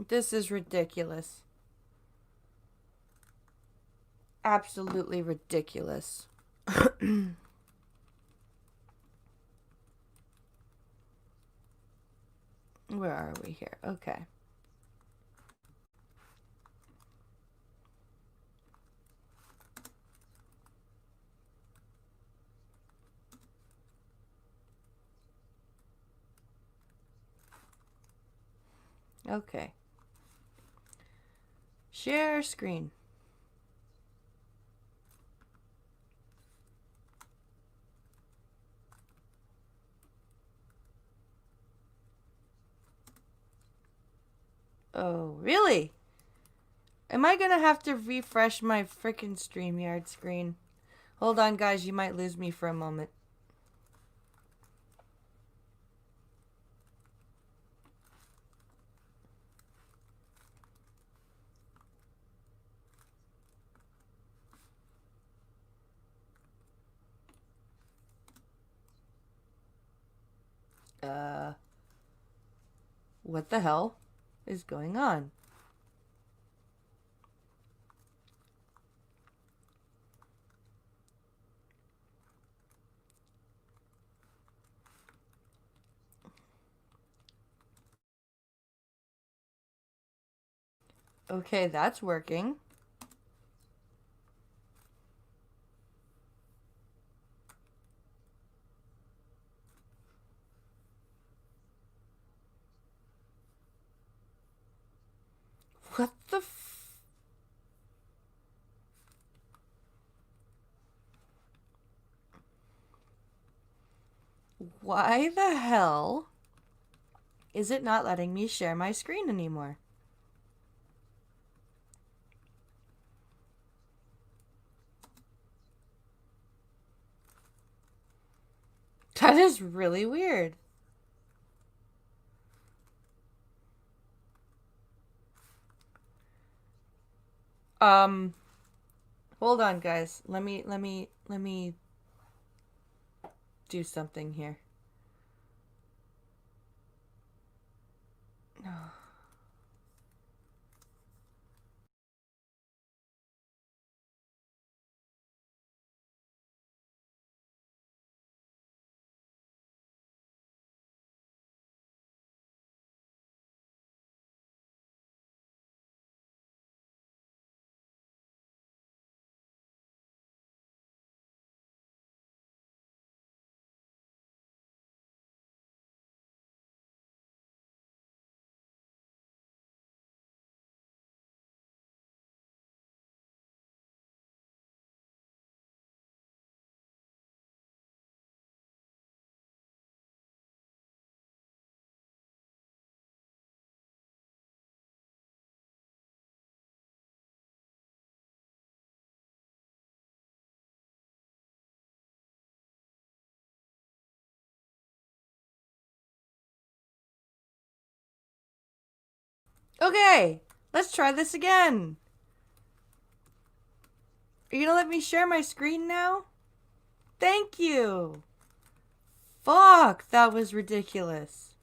This is ridiculous. Absolutely ridiculous. Where are we here? Okay. Okay. Share screen. Oh, really? Am I gonna have to refresh my frickin' StreamYard screen? Hold on, guys. You might lose me for a moment. What the hell is going on? Okay, that's working. What the Why the hell is it not letting me share my screen anymore? That is really weird. Hold on, guys. Let me do something here. Okay, let's try this again. Are you gonna let me share my screen now? Thank you. Fuck, that was ridiculous.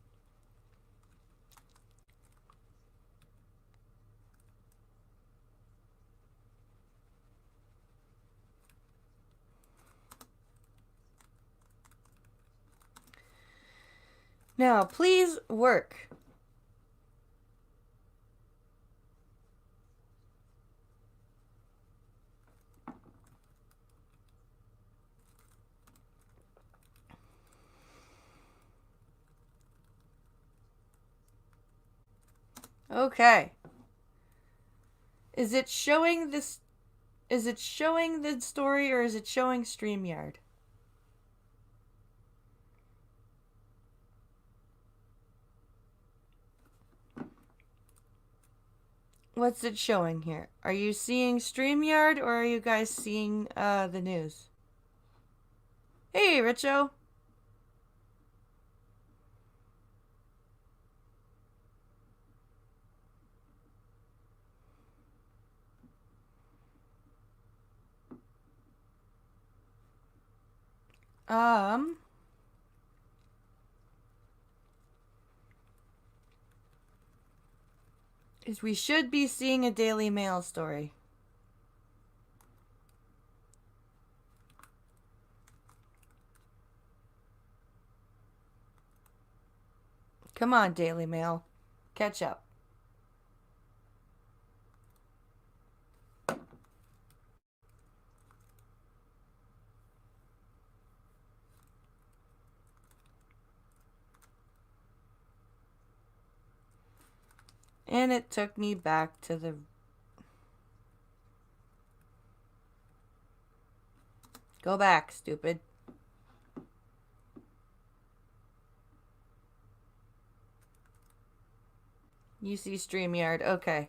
Now, please work. Okay. Is it showing this? Is it showing the story or is it showing StreamYard? What's it showing here? Are you seeing StreamYard or are you guys seeing the news? Hey, Richo. Um, is we should be seeing a Daily Mail story. Come on, Daily Mail. Catch up. And it took me back to the... Go back, stupid. You see StreamYard. Okay.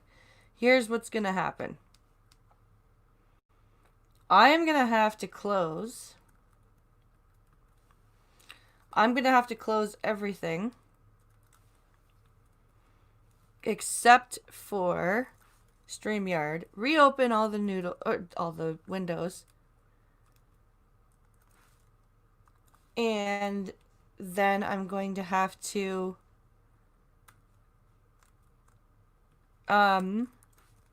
Here's what's going to happen. I am going to have to close. I'm going to have to close everything. Except for StreamYard. Reopen all the all the windows. And then I'm going to have to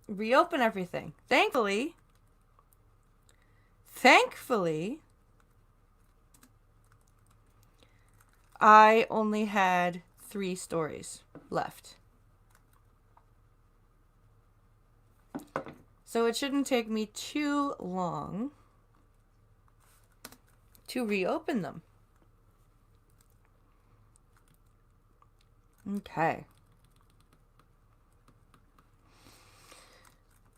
reopen everything. Thankfully, I only had 3 stories left. So it shouldn't take me too long to reopen them. Okay.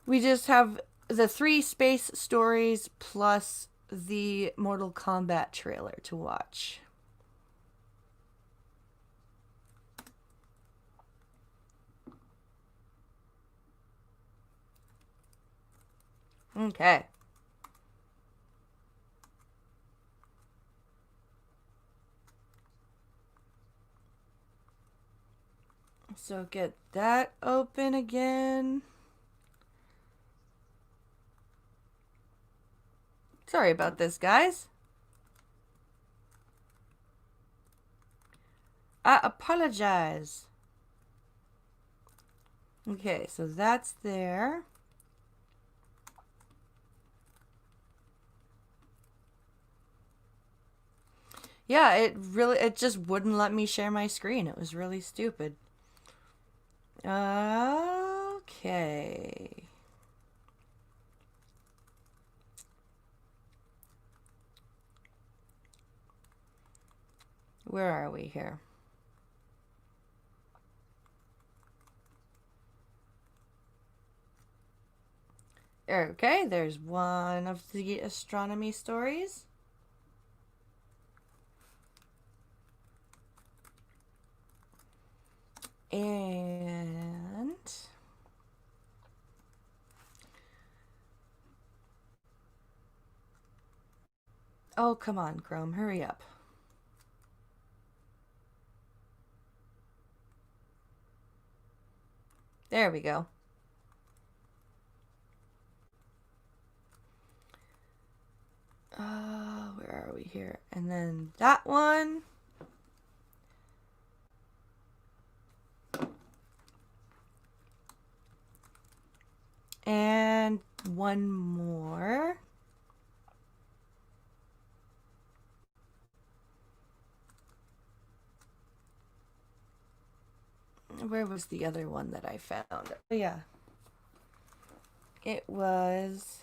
We just have the 3 space stories plus the Mortal Kombat trailer to watch. Okay. So get that open again. Sorry about this, guys. I apologize. Okay, so that's there. Yeah, it just wouldn't let me share my screen. It was really stupid. Okay. Where are we here? Okay, there's one of the astronomy stories. And oh, come on, Chrome, hurry up. There we go. Where are we here? And then that one. And one more. Where was the other one that I found? Oh, yeah. It was...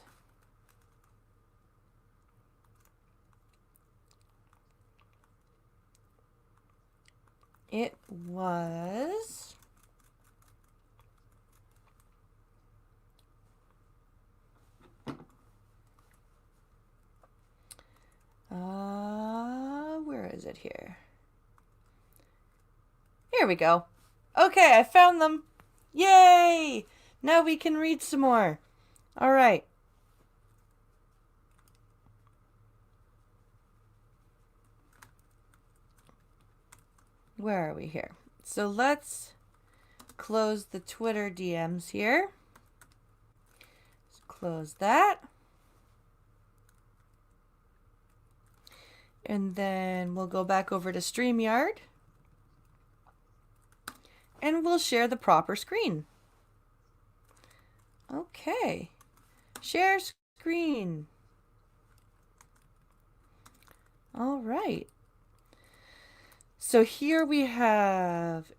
is it here? Here we go. Okay, I found them. Yay! Now we can read some more. All right. Where are we here? So let's close the Twitter DMs here. Let's close that. And then we'll go back over to StreamYard. And we'll share the proper screen. Okay. Share screen. All right. So here we have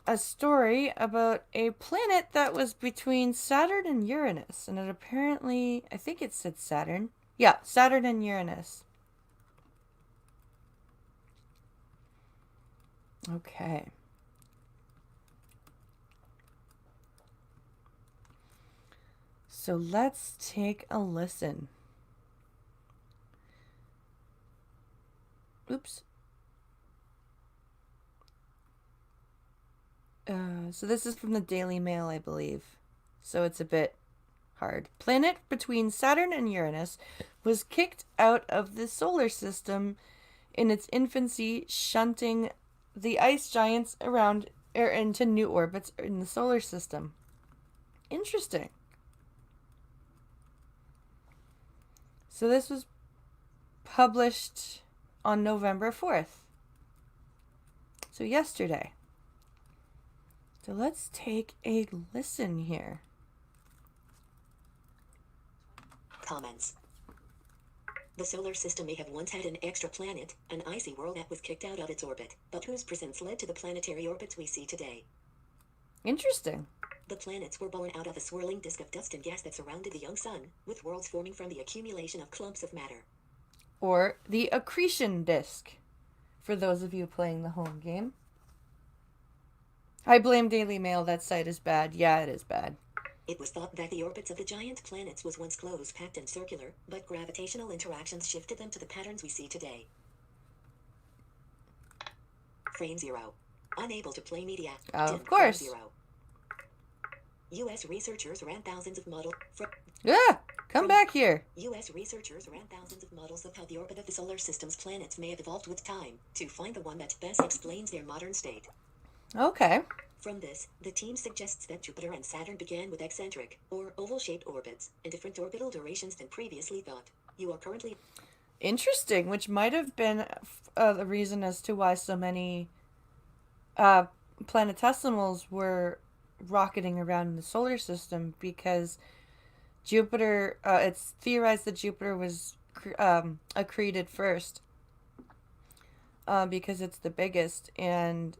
a story about a planet that was between Saturn and Uranus. And it apparently, I think it said Saturn. Yeah, Saturn and Uranus. Okay. So let's take a listen. Oops. So this is from the Daily Mail, I believe. So it's a bit hard. Planet between Saturn and Uranus was kicked out of the solar system in its infancy, shunting the ice giants around into new orbits in the solar system. Interesting. So this was published on November 4th. So yesterday. So let's take a listen here. Comments. The solar system may have once had an extra planet, an icy world that was kicked out of its orbit, but whose presence led to the planetary orbits we see today. Interesting. The planets were born out of a swirling disk of dust and gas that surrounded the young sun, with worlds forming from the accumulation of clumps of matter. Or the accretion disk, for those of you playing the home game. I blame Daily Mail, that site is bad. Yeah, it is bad. It was thought that the orbits of the giant planets was once close, packed, and circular, but gravitational interactions shifted them to the patterns we see today. Frame 0. Unable to play media. Of course. Frame 0. U.S. researchers ran thousands of models. Come back here. U.S. researchers ran thousands of models of how the orbit of the solar system's planets may have evolved with time, to find the one that best explains their modern state. Okay. From this, the team suggests that Jupiter and Saturn began with eccentric, or oval-shaped orbits, and different orbital durations than previously thought. You are currently... Interesting, which might have been the reason as to why so many planetesimals were rocketing around in the solar system, because Jupiter, it's theorized that Jupiter was accreted first, because it's the biggest, and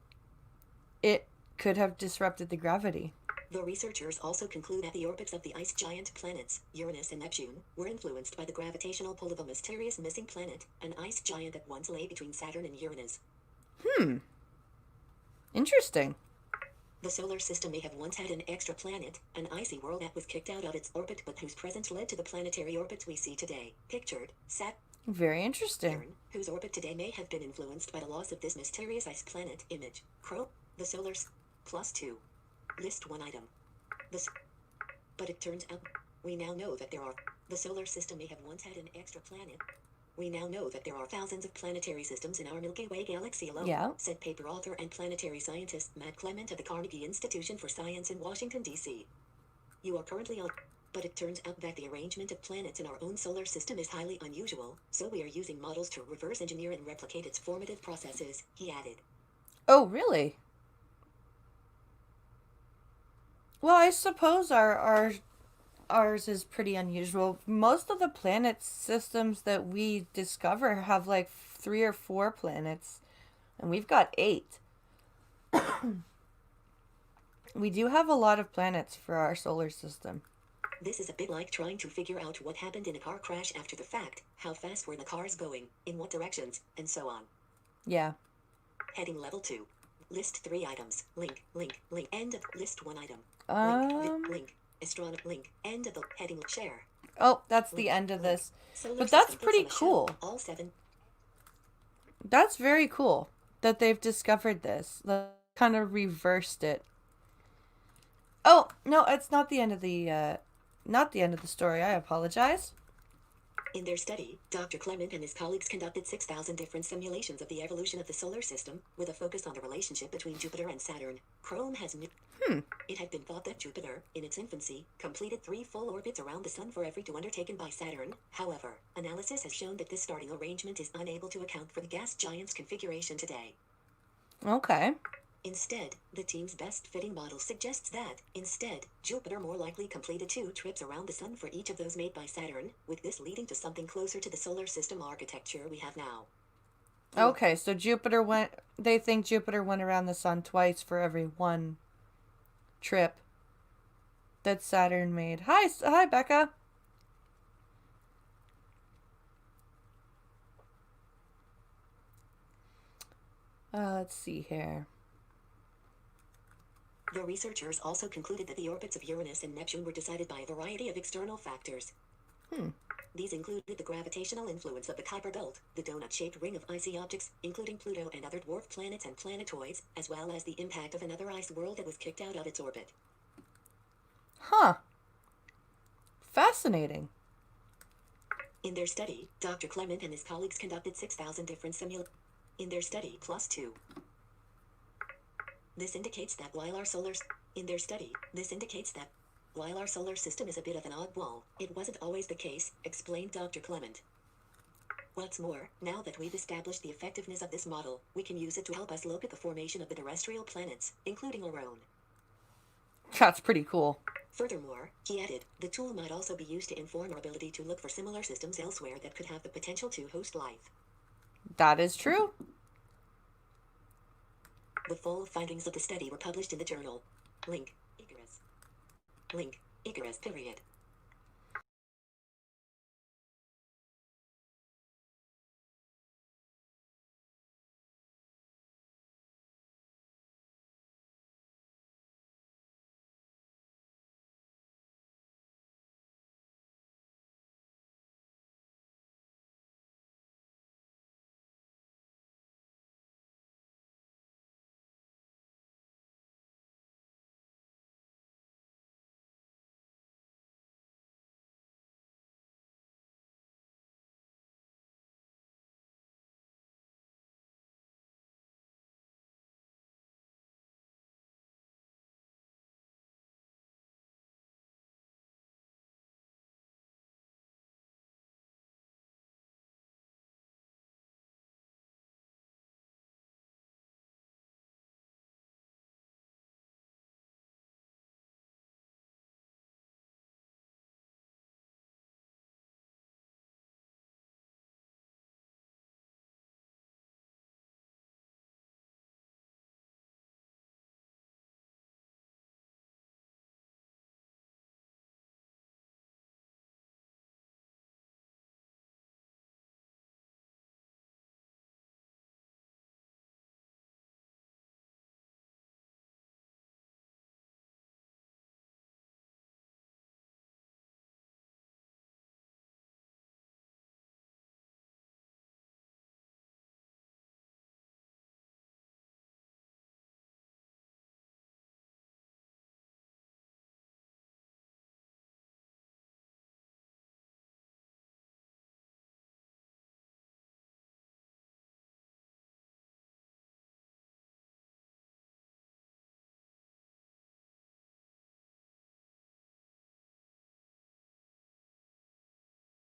it could have disrupted the gravity. The researchers also conclude that the orbits of the ice giant planets, Uranus and Neptune, were influenced by the gravitational pull of a mysterious missing planet, an ice giant that once lay between Saturn and Uranus. Interesting. The solar system may have once had an extra planet, an icy world that was kicked out of its orbit but whose presence led to the planetary orbits we see today. Pictured, Very interesting. Saturn, whose orbit today may have been influenced by the loss of this mysterious ice planet. Image. The solar +2. List one item. But it turns out, we now know that the solar system may have once had an extra planet. We now know that there are thousands of planetary systems in our Milky Way galaxy alone, said paper author and planetary scientist Matt Clement of the Carnegie Institution for Science in Washington, D.C. You are currently on... But it turns out that the arrangement of planets in our own solar system is highly unusual, so we are using models to reverse engineer and replicate its formative processes, he added. Oh, really? Well, I suppose ours is pretty unusual. Most of the planet systems that we discover have like 3 or 4 planets, and we've got 8. We do have a lot of planets for our solar system. This is a bit like trying to figure out what happened in a car crash after the fact, how fast were the cars going, in what directions, and so on. Yeah. Heading level 2. List 3 items. Link. End of list 1 item. Link. Astronaut link. End of the heading. Share. Oh, that's the end of this. But that's pretty cool. All 7. That's very cool that they've discovered this. Kind of reversed it. Oh, no, it's not the end of the story. I apologize. In their study, Dr. Clement and his colleagues conducted 6,000 different simulations of the evolution of the solar system, with a focus on the relationship between Jupiter and Saturn. Chrome has new. It had been thought that Jupiter, in its infancy, completed 3 full orbits around the Sun for every 2 undertaken by Saturn. However, analysis has shown that this starting arrangement is unable to account for the gas giant's configuration today. Okay. Instead, the team's best-fitting model suggests that, instead, Jupiter more likely completed 2 trips around the Sun for each of those made by Saturn, with this leading to something closer to the solar system architecture we have now. Okay, so they think Jupiter went around the sun twice for every one trip that Saturn made. Hi, Becca. Let's see here. The researchers also concluded that the orbits of Uranus and Neptune were decided by a variety of external factors. These included the gravitational influence of the Kuiper Belt, the donut-shaped ring of icy objects, including Pluto and other dwarf planets and planetoids, as well as the impact of another ice world that was kicked out of its orbit. Huh. Fascinating. In their study, Dr. Clement and his colleagues conducted 6,000 different simulations. In their study, +2. This indicates that while our solar system is a bit of an oddball, it wasn't always the case, explained Dr. Clement. What's more, now that we've established the effectiveness of this model, we can use it to help us look at the formation of the terrestrial planets, including our own. That's pretty cool. Furthermore, he added, the tool might also be used to inform our ability to look for similar systems elsewhere that could have the potential to host life. That is true. The full findings of the study were published in the journal. Link, Icarus. Link, Icarus, period.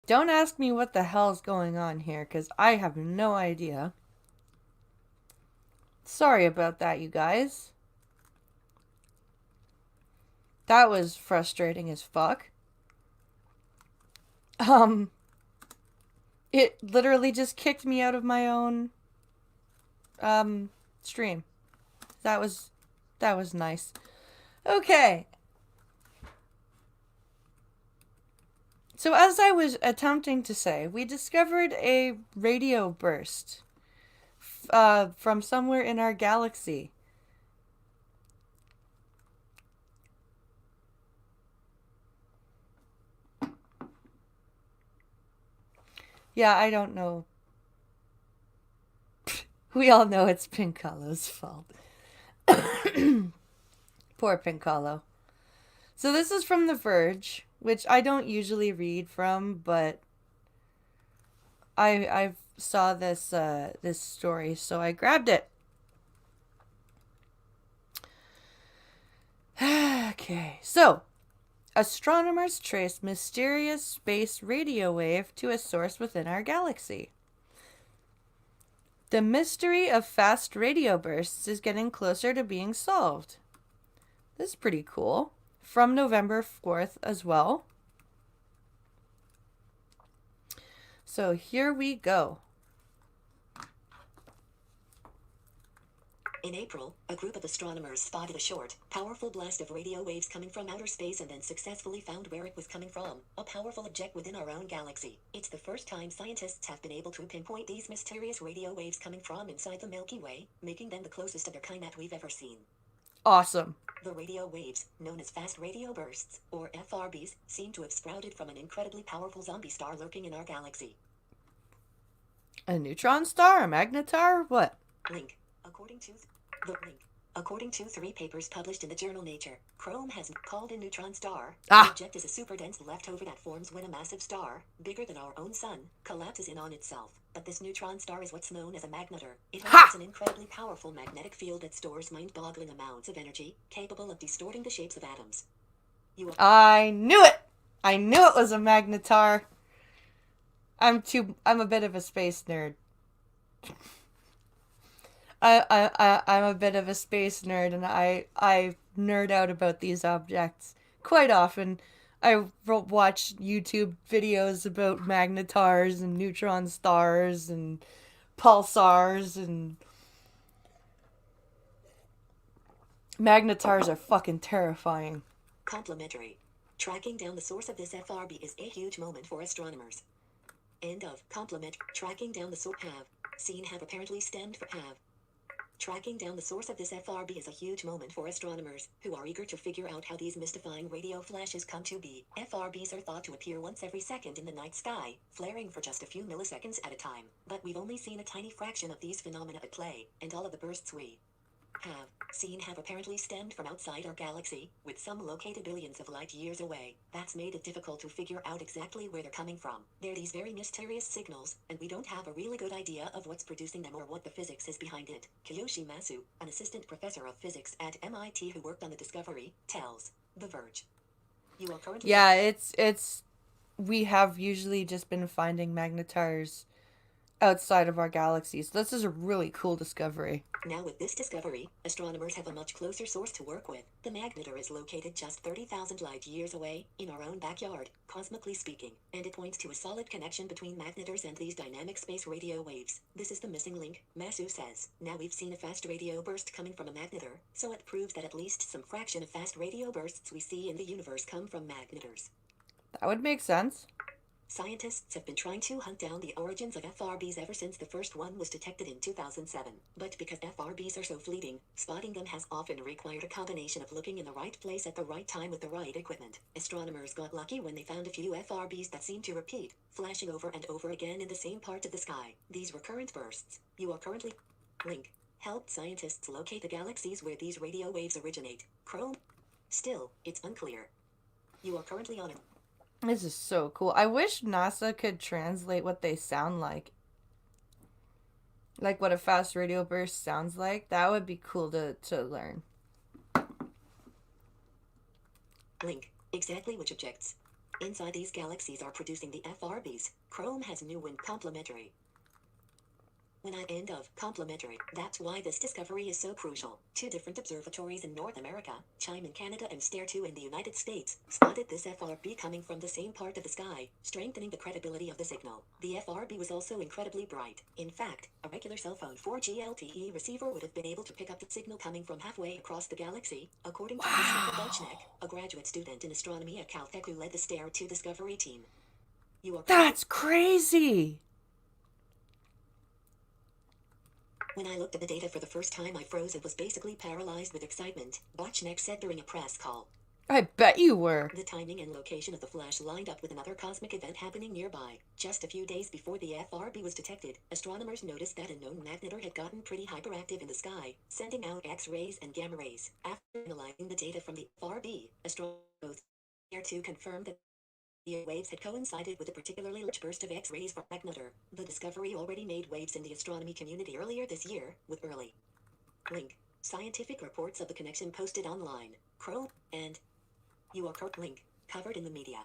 Don't ask me what the hell's going on here, because I have no idea. Sorry about that, you guys. That was frustrating as fuck. It literally just kicked me out of my own stream. That was nice. Okay. So as I was attempting to say, we discovered a radio burst from somewhere in our galaxy. Yeah, I don't know. We all know it's Pincalo's fault. Poor Pincalo. So this is from The Verge, which I don't usually read from, but I saw this story, so I grabbed it. Okay, so astronomers trace mysterious space radio wave to a source within our galaxy. The mystery of fast radio bursts is getting closer to being solved. This is pretty cool. From November 4th as well. So here we go. In April, a group of astronomers spotted a short, powerful blast of radio waves coming from outer space and then successfully found where it was coming from, a powerful object within our own galaxy. It's the first time scientists have been able to pinpoint these mysterious radio waves coming from inside the Milky Way, making them the closest of their kind that we've ever seen. Awesome. The radio waves, known as fast radio bursts, or FRBs, seem to have sprouted from an incredibly powerful zombie star lurking in our galaxy. A neutron star? A magnetar? What? Link. According to 3 papers published in the journal Nature, Chrome has called a neutron star. The object is a superdense leftover that forms when a massive star, bigger than our own sun, collapses in on itself. But this neutron star is what's known as a magnetar. It holds an incredibly powerful magnetic field that stores mind-boggling amounts of energy, capable of distorting the shapes of atoms. I knew it! I knew it was a magnetar. I'm a bit of a space nerd. I'm a bit of a space nerd, and I nerd out about these objects quite often. I watch YouTube videos about magnetars and neutron stars and pulsars, and magnetars are fucking terrifying. Complementary. Tracking down the source of this FRB is a huge moment for astronomers. End of complement. Tracking down the source have apparently stemmed for have. Tracking down the source of this FRB is a huge moment for astronomers, who are eager to figure out how these mystifying radio flashes come to be. FRBs are thought to appear once every second in the night sky, flaring for just a few milliseconds at a time. But we've only seen a tiny fraction of these phenomena at play, and all of the bursts we have apparently stemmed from outside our galaxy, with some located billions of light years away. That's made it difficult to figure out exactly where they're coming from. They're these very mysterious signals, and we don't have a really good idea of what's producing them or what the physics is behind it. Kiyoshi Masu, an assistant professor of physics at MIT who worked on the discovery, tells The Verge. You are currently... Yeah, it's we have usually just been finding magnetars outside of our galaxies. This is a really cool discovery. Now with this discovery, astronomers have a much closer source to work with. The magnetar is located just 30,000 light years away, in our own backyard, cosmically speaking, and it points to a solid connection between magnetars and these dynamic space radio waves. This is the missing link, Masu says. Now we've seen a fast radio burst coming from a magnetar, so it proves that at least some fraction of fast radio bursts we see in the universe come from magnetars. That would make sense. Scientists have been trying to hunt down the origins of FRBs ever since the first one was detected in 2007. But because FRBs are so fleeting, spotting them has often required a combination of looking in the right place at the right time with the right equipment. Astronomers got lucky when they found a few FRBs that seemed to repeat, flashing over and over again in the same part of the sky. These recurrent bursts, you are currently... Link. Helped scientists locate the galaxies where these radio waves originate. Chrome. Still, it's unclear. You are currently on it. This is so cool. I wish NASA could translate what they sound like. Like what a fast radio burst sounds like. That would be cool to learn. Link. Exactly which objects inside these galaxies are producing the FRBs. Chrome has new and complementary. When I end of complementary, that's why this discovery is so crucial. 2 different observatories in North America, CHIME in Canada and STARE-2 in the United States, spotted this FRB coming from the same part of the sky, strengthening the credibility of the signal. The FRB was also incredibly bright. In fact, a regular cell phone 4G LTE receiver would have been able to pick up the signal coming from halfway across the galaxy, according to Mishka Bochnek, a graduate student in astronomy at Caltech who led the STARE-2 discovery team. That's crazy! When I looked at the data for the first time I froze and was basically paralyzed with excitement, Bochnek said during a press call. I bet you were. The timing and location of the flash lined up with another cosmic event happening nearby. Just a few days before the FRB was detected, astronomers noticed that a known magnetar had gotten pretty hyperactive in the sky, sending out X-rays and gamma rays. After analyzing the data from the FRB, astronomers here to confirm that the waves had coincided with a particularly large burst of X-rays from magnetar. The discovery already made waves in the astronomy community earlier this year, with early link scientific reports of the connection posted online. Chrome and you are link covered in the media.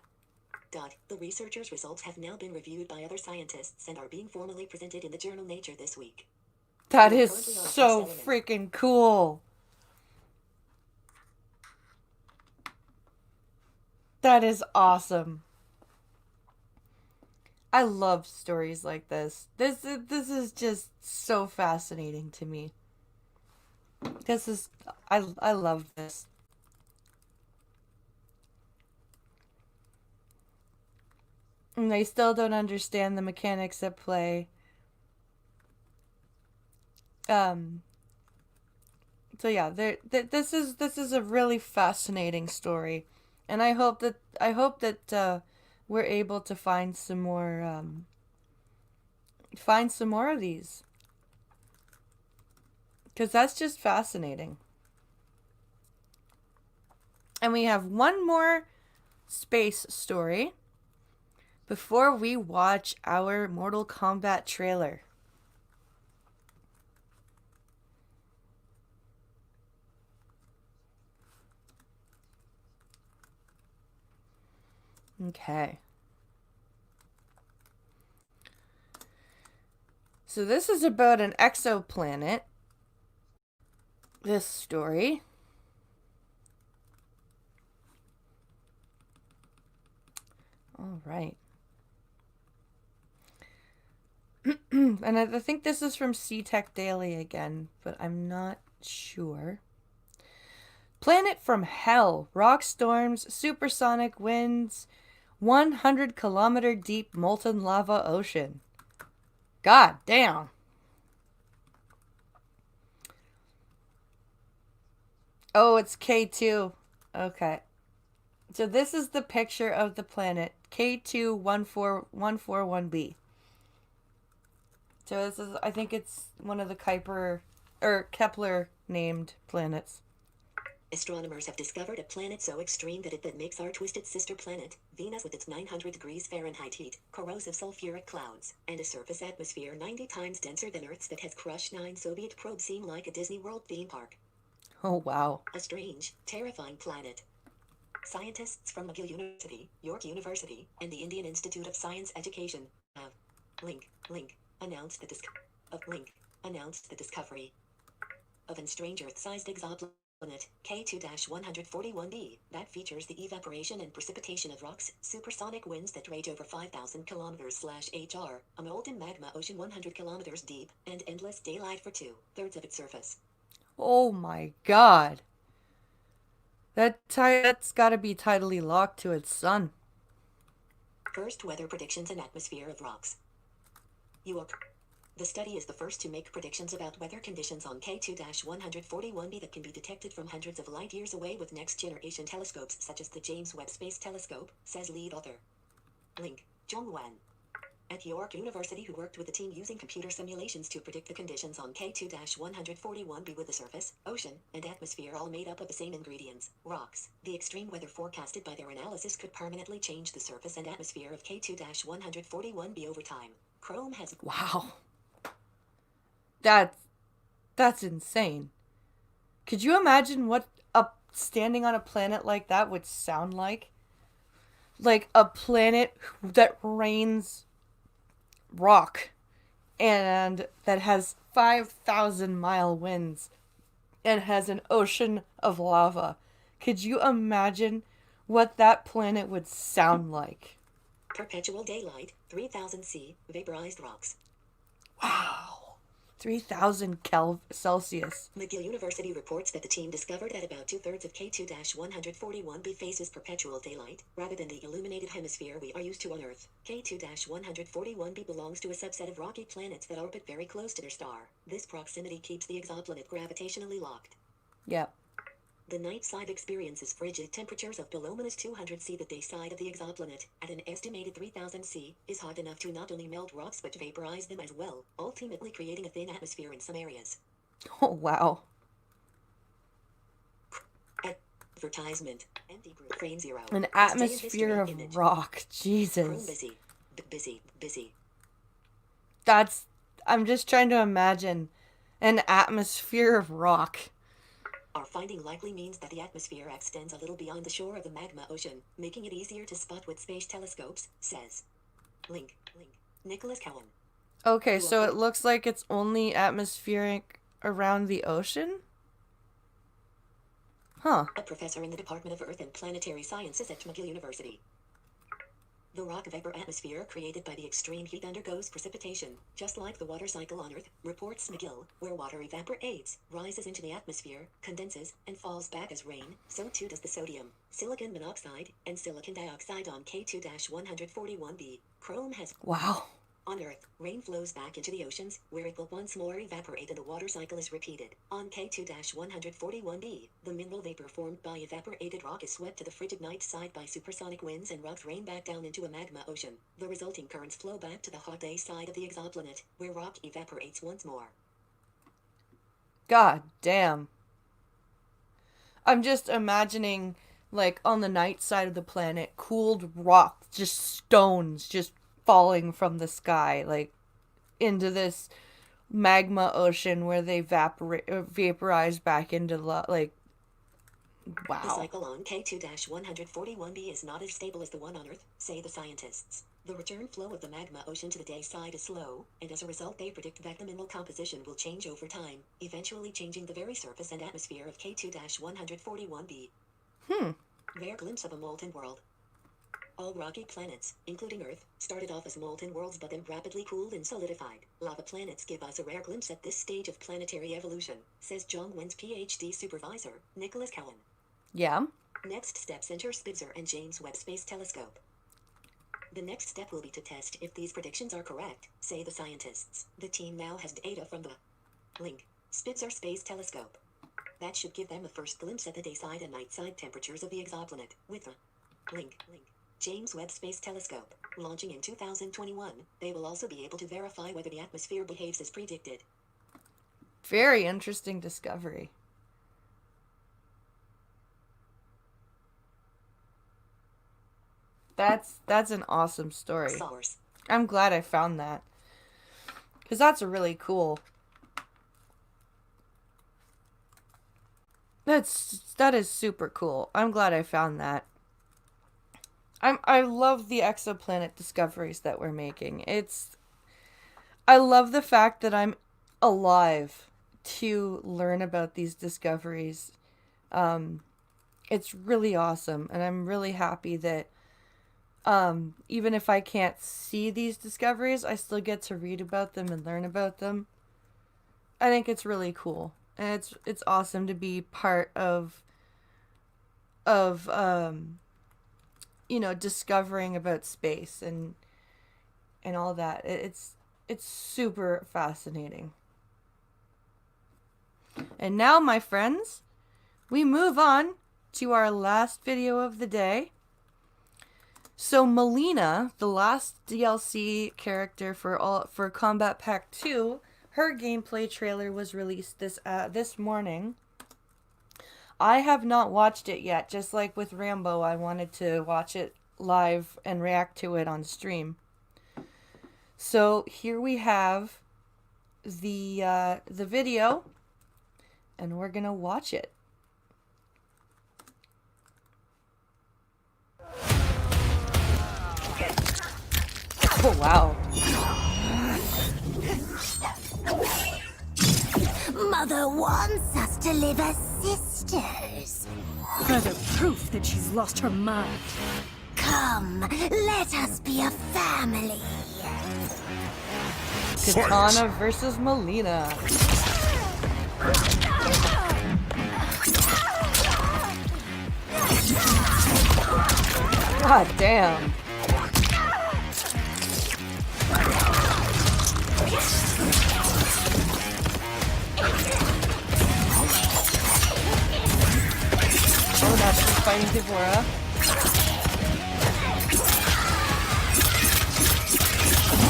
The researchers' results have now been reviewed by other scientists and are being formally presented in the journal Nature this week. That You are is currently on a test so element. freaking cool. That is awesome. I love stories like this. This is just so fascinating to me. This is I love this. And they still don't understand the mechanics at play. Um so yeah, this is a really fascinating story. And I hope that we're able to find some more of these cuz that's just fascinating. And we have one more space story before we watch our Mortal Kombat trailer. Okay. So this is about an exoplanet. This story. All right. And I think this is from SeaTech Daily again, but I'm not sure. Planet from hell, rock storms, supersonic winds, 100-kilometer deep molten lava ocean. God damn. Oh, it's K2. Okay. So this is the picture of the planet K214141b. So this is I think it's one of the Kuiper or Kepler named planets. Astronomers have discovered a planet so extreme that it makes our twisted sister planet, Venus, with its 900 degrees Fahrenheit heat, corrosive sulfuric clouds, and a surface atmosphere 90 times denser than Earth's that has crushed 9 Soviet probes seem like a Disney World theme park. Oh, wow. A strange, terrifying planet. Scientists from McGill University, York University, and the Indian Institute of Science Education have announced the discovery of a strange Earth-sized exoplanet. K2-141b, that features the evaporation and precipitation of rocks, supersonic winds that rate over 5,000 kilometers/h, a molten magma ocean 100 kilometers deep, and endless daylight for 2/3 of its surface. Oh my god. That's gotta be tidally locked to its sun. First weather predictions and atmosphere of rocks. The study is the first to make predictions about weather conditions on K2-141b that can be detected from hundreds of light years away with next-generation telescopes such as the James Webb Space Telescope, says lead author Zhong Wan at York University, who worked with the team using computer simulations to predict the conditions on K2-141b with the surface, ocean, and atmosphere all made up of the same ingredients, rocks. The extreme weather forecasted by their analysis could permanently change the surface and atmosphere of K2-141b over time. Chrome has... Wow. That's insane. Could you imagine what standing on a planet like that would sound like? Like a planet that rains rock and that has 5,000-mile winds and has an ocean of lava. Could you imagine what that planet would sound like? Perpetual daylight, 3,000 C, vaporized rocks. Wow. 3,000 Celsius. McGill University reports that the team discovered that about 2/3 of K2-141b faces perpetual daylight, rather than the illuminated hemisphere we are used to on Earth. K2-141b belongs to a subset of rocky planets that orbit very close to their star. This proximity keeps the exoplanet gravitationally locked. Yep. The night side experiences frigid temperatures of below -200 C. The day side of the exoplanet, at an estimated 3000 C, is hot enough to not only melt rocks but vaporize them as well, ultimately creating a thin atmosphere in some areas. Oh, wow. Advertisement. Empty group frame 0. An This day in atmosphere history image. of rock. Chrome Jesus. busy. Busy. I'm just trying to imagine an atmosphere of rock. Our finding likely means that the atmosphere extends a little beyond the shore of the magma ocean, making it easier to spot with space telescopes, says. Link. Nicholas Cowan. Okay, so it looks like it's only atmospheric around the ocean? Huh. A professor in the Department of Earth and Planetary Sciences at McGill University. The rock vapor atmosphere created by the extreme heat undergoes precipitation, just like the water cycle on Earth, reports McGill, where water evaporates, rises into the atmosphere, condenses, and falls back as rain, so too does the sodium, silicon monoxide, and silicon dioxide on K2-141b. Chrome has... Wow. On Earth, rain flows back into the oceans, where it will once more evaporate and the water cycle is repeated. On K2-141b, the mineral vapor formed by evaporated rock is swept to the frigid night side by supersonic winds and rocks rain back down into a magma ocean. The resulting currents flow back to the hot day side of the exoplanet, where rock evaporates once more. God damn. I'm just imagining, like, on the night side of the planet, cooled rock, just stones, just falling from the sky, like, into this magma ocean where they vaporize back into the, like, wow. The cycle on K2-141b is not as stable as the one on Earth, say the scientists. The return flow of the magma ocean to the day side is slow, and as a result they predict that the mineral composition will change over time, eventually changing the very surface and atmosphere of K2-141b. Rare glimpse of a molten world. All rocky planets, including Earth, started off as molten worlds but then rapidly cooled and solidified. Lava planets give us a rare glimpse at this stage of planetary evolution, says John Wynn's PhD supervisor, Nicholas Cowan. Yeah? Next steps enter Spitzer and James Webb Space Telescope. The next step will be to test if these predictions are correct, say the scientists. The team now has data from the Spitzer Space Telescope. That should give them a first glimpse at the dayside and nightside temperatures of the exoplanet, with the James Webb Space Telescope, launching in 2021, they will also be able to verify whether the atmosphere behaves as predicted. Very interesting discovery. That's an awesome story. Source. I'm glad I found that. Because that's a really cool... That is super cool. I'm glad I found that. I love the exoplanet discoveries that we're making. I love the fact that I'm alive to learn about these discoveries. It's really awesome, and I'm really happy that even if I can't see these discoveries, I still get to read about them and learn about them. I think it's really cool, and it's awesome to be part of discovering about space and all that. It's super fascinating. And now, my friends, we move on to our last video of the day. So Melina, the last DLC character for Combat Pack 2, her gameplay trailer was released this morning. I have not watched it yet. Just like with Rambo, I wanted to watch it live and react to it on stream. So here we have the video, and we're gonna watch it. Oh wow. Mother wants us to live as sisters. Further proof that she's lost her mind. Come, let us be a family. Katana versus Melina. God damn. fighting Devora.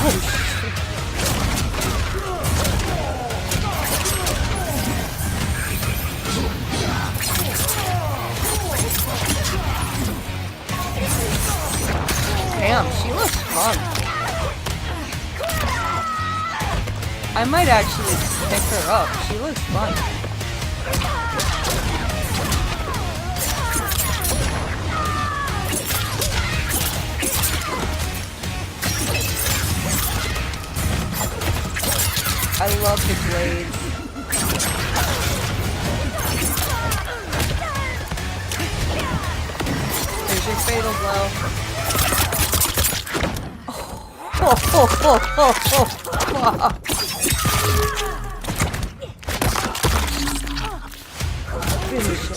Oh, shit. Damn, she looks fun. I might actually pick her up. She looks fun. I love the blades. There's your fatal blow. Fuck. Finish it.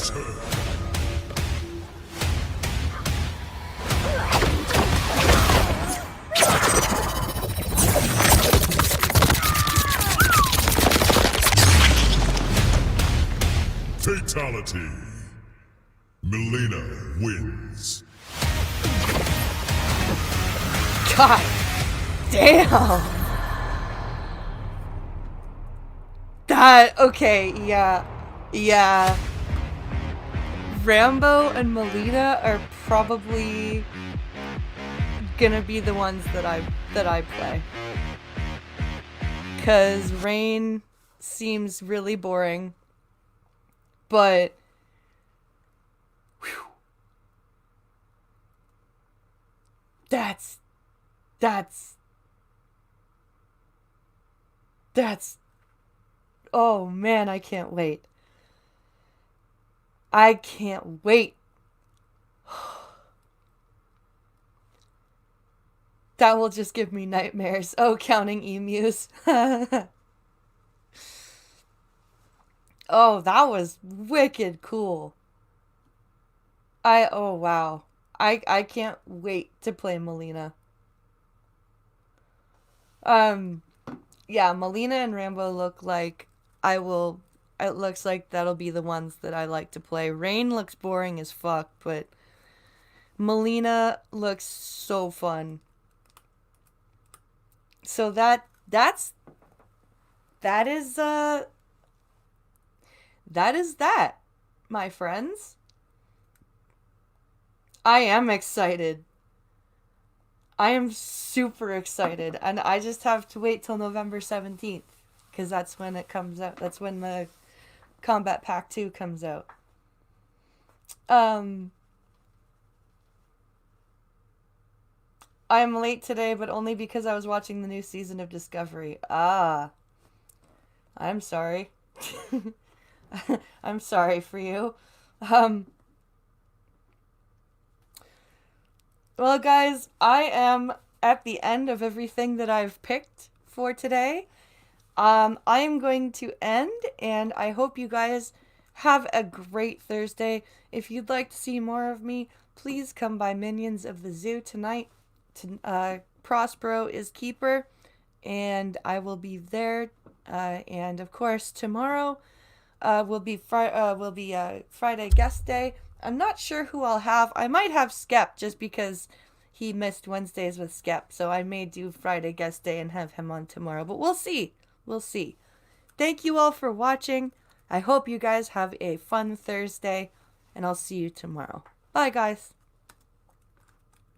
Fatality. Melina wins. God damn. Okay, yeah. Rambo and Melina are probably gonna be the ones that I play. 'Cause Rain seems really boring. But whew, that's oh man, I can't wait. I can't wait. That will just give me nightmares. Oh, counting emus. Oh, that was wicked cool. Oh wow. I can't wait to play Melina. Yeah, Melina and Rambo look like it looks like that'll be the ones that I like to play. Rain looks boring as fuck, but Melina looks so fun. So that is that, my friends. I am excited. I am super excited, and I just have to wait till November 17th, because that's when it comes out. That's when the Combat Pack 2 comes out. I'm late today, but only because I was watching the new season of Discovery. Ah. I'm sorry. I'm sorry for you. Well, guys, I am at the end of everything that I've picked for today. I am going to end, and I hope you guys have a great Thursday. If you'd like to see more of me, please come by Minions of the Zoo tonight. Prospero is keeper, and I will be there. And of course, tomorrow will be Friday guest day. I'm not sure who I'll have. I might have Skep, just because he missed Wednesdays with Skep. So I may do Friday guest day and have him on tomorrow. But we'll see. We'll see. Thank you all for watching. I hope you guys have a fun Thursday. And I'll see you tomorrow. Bye, guys.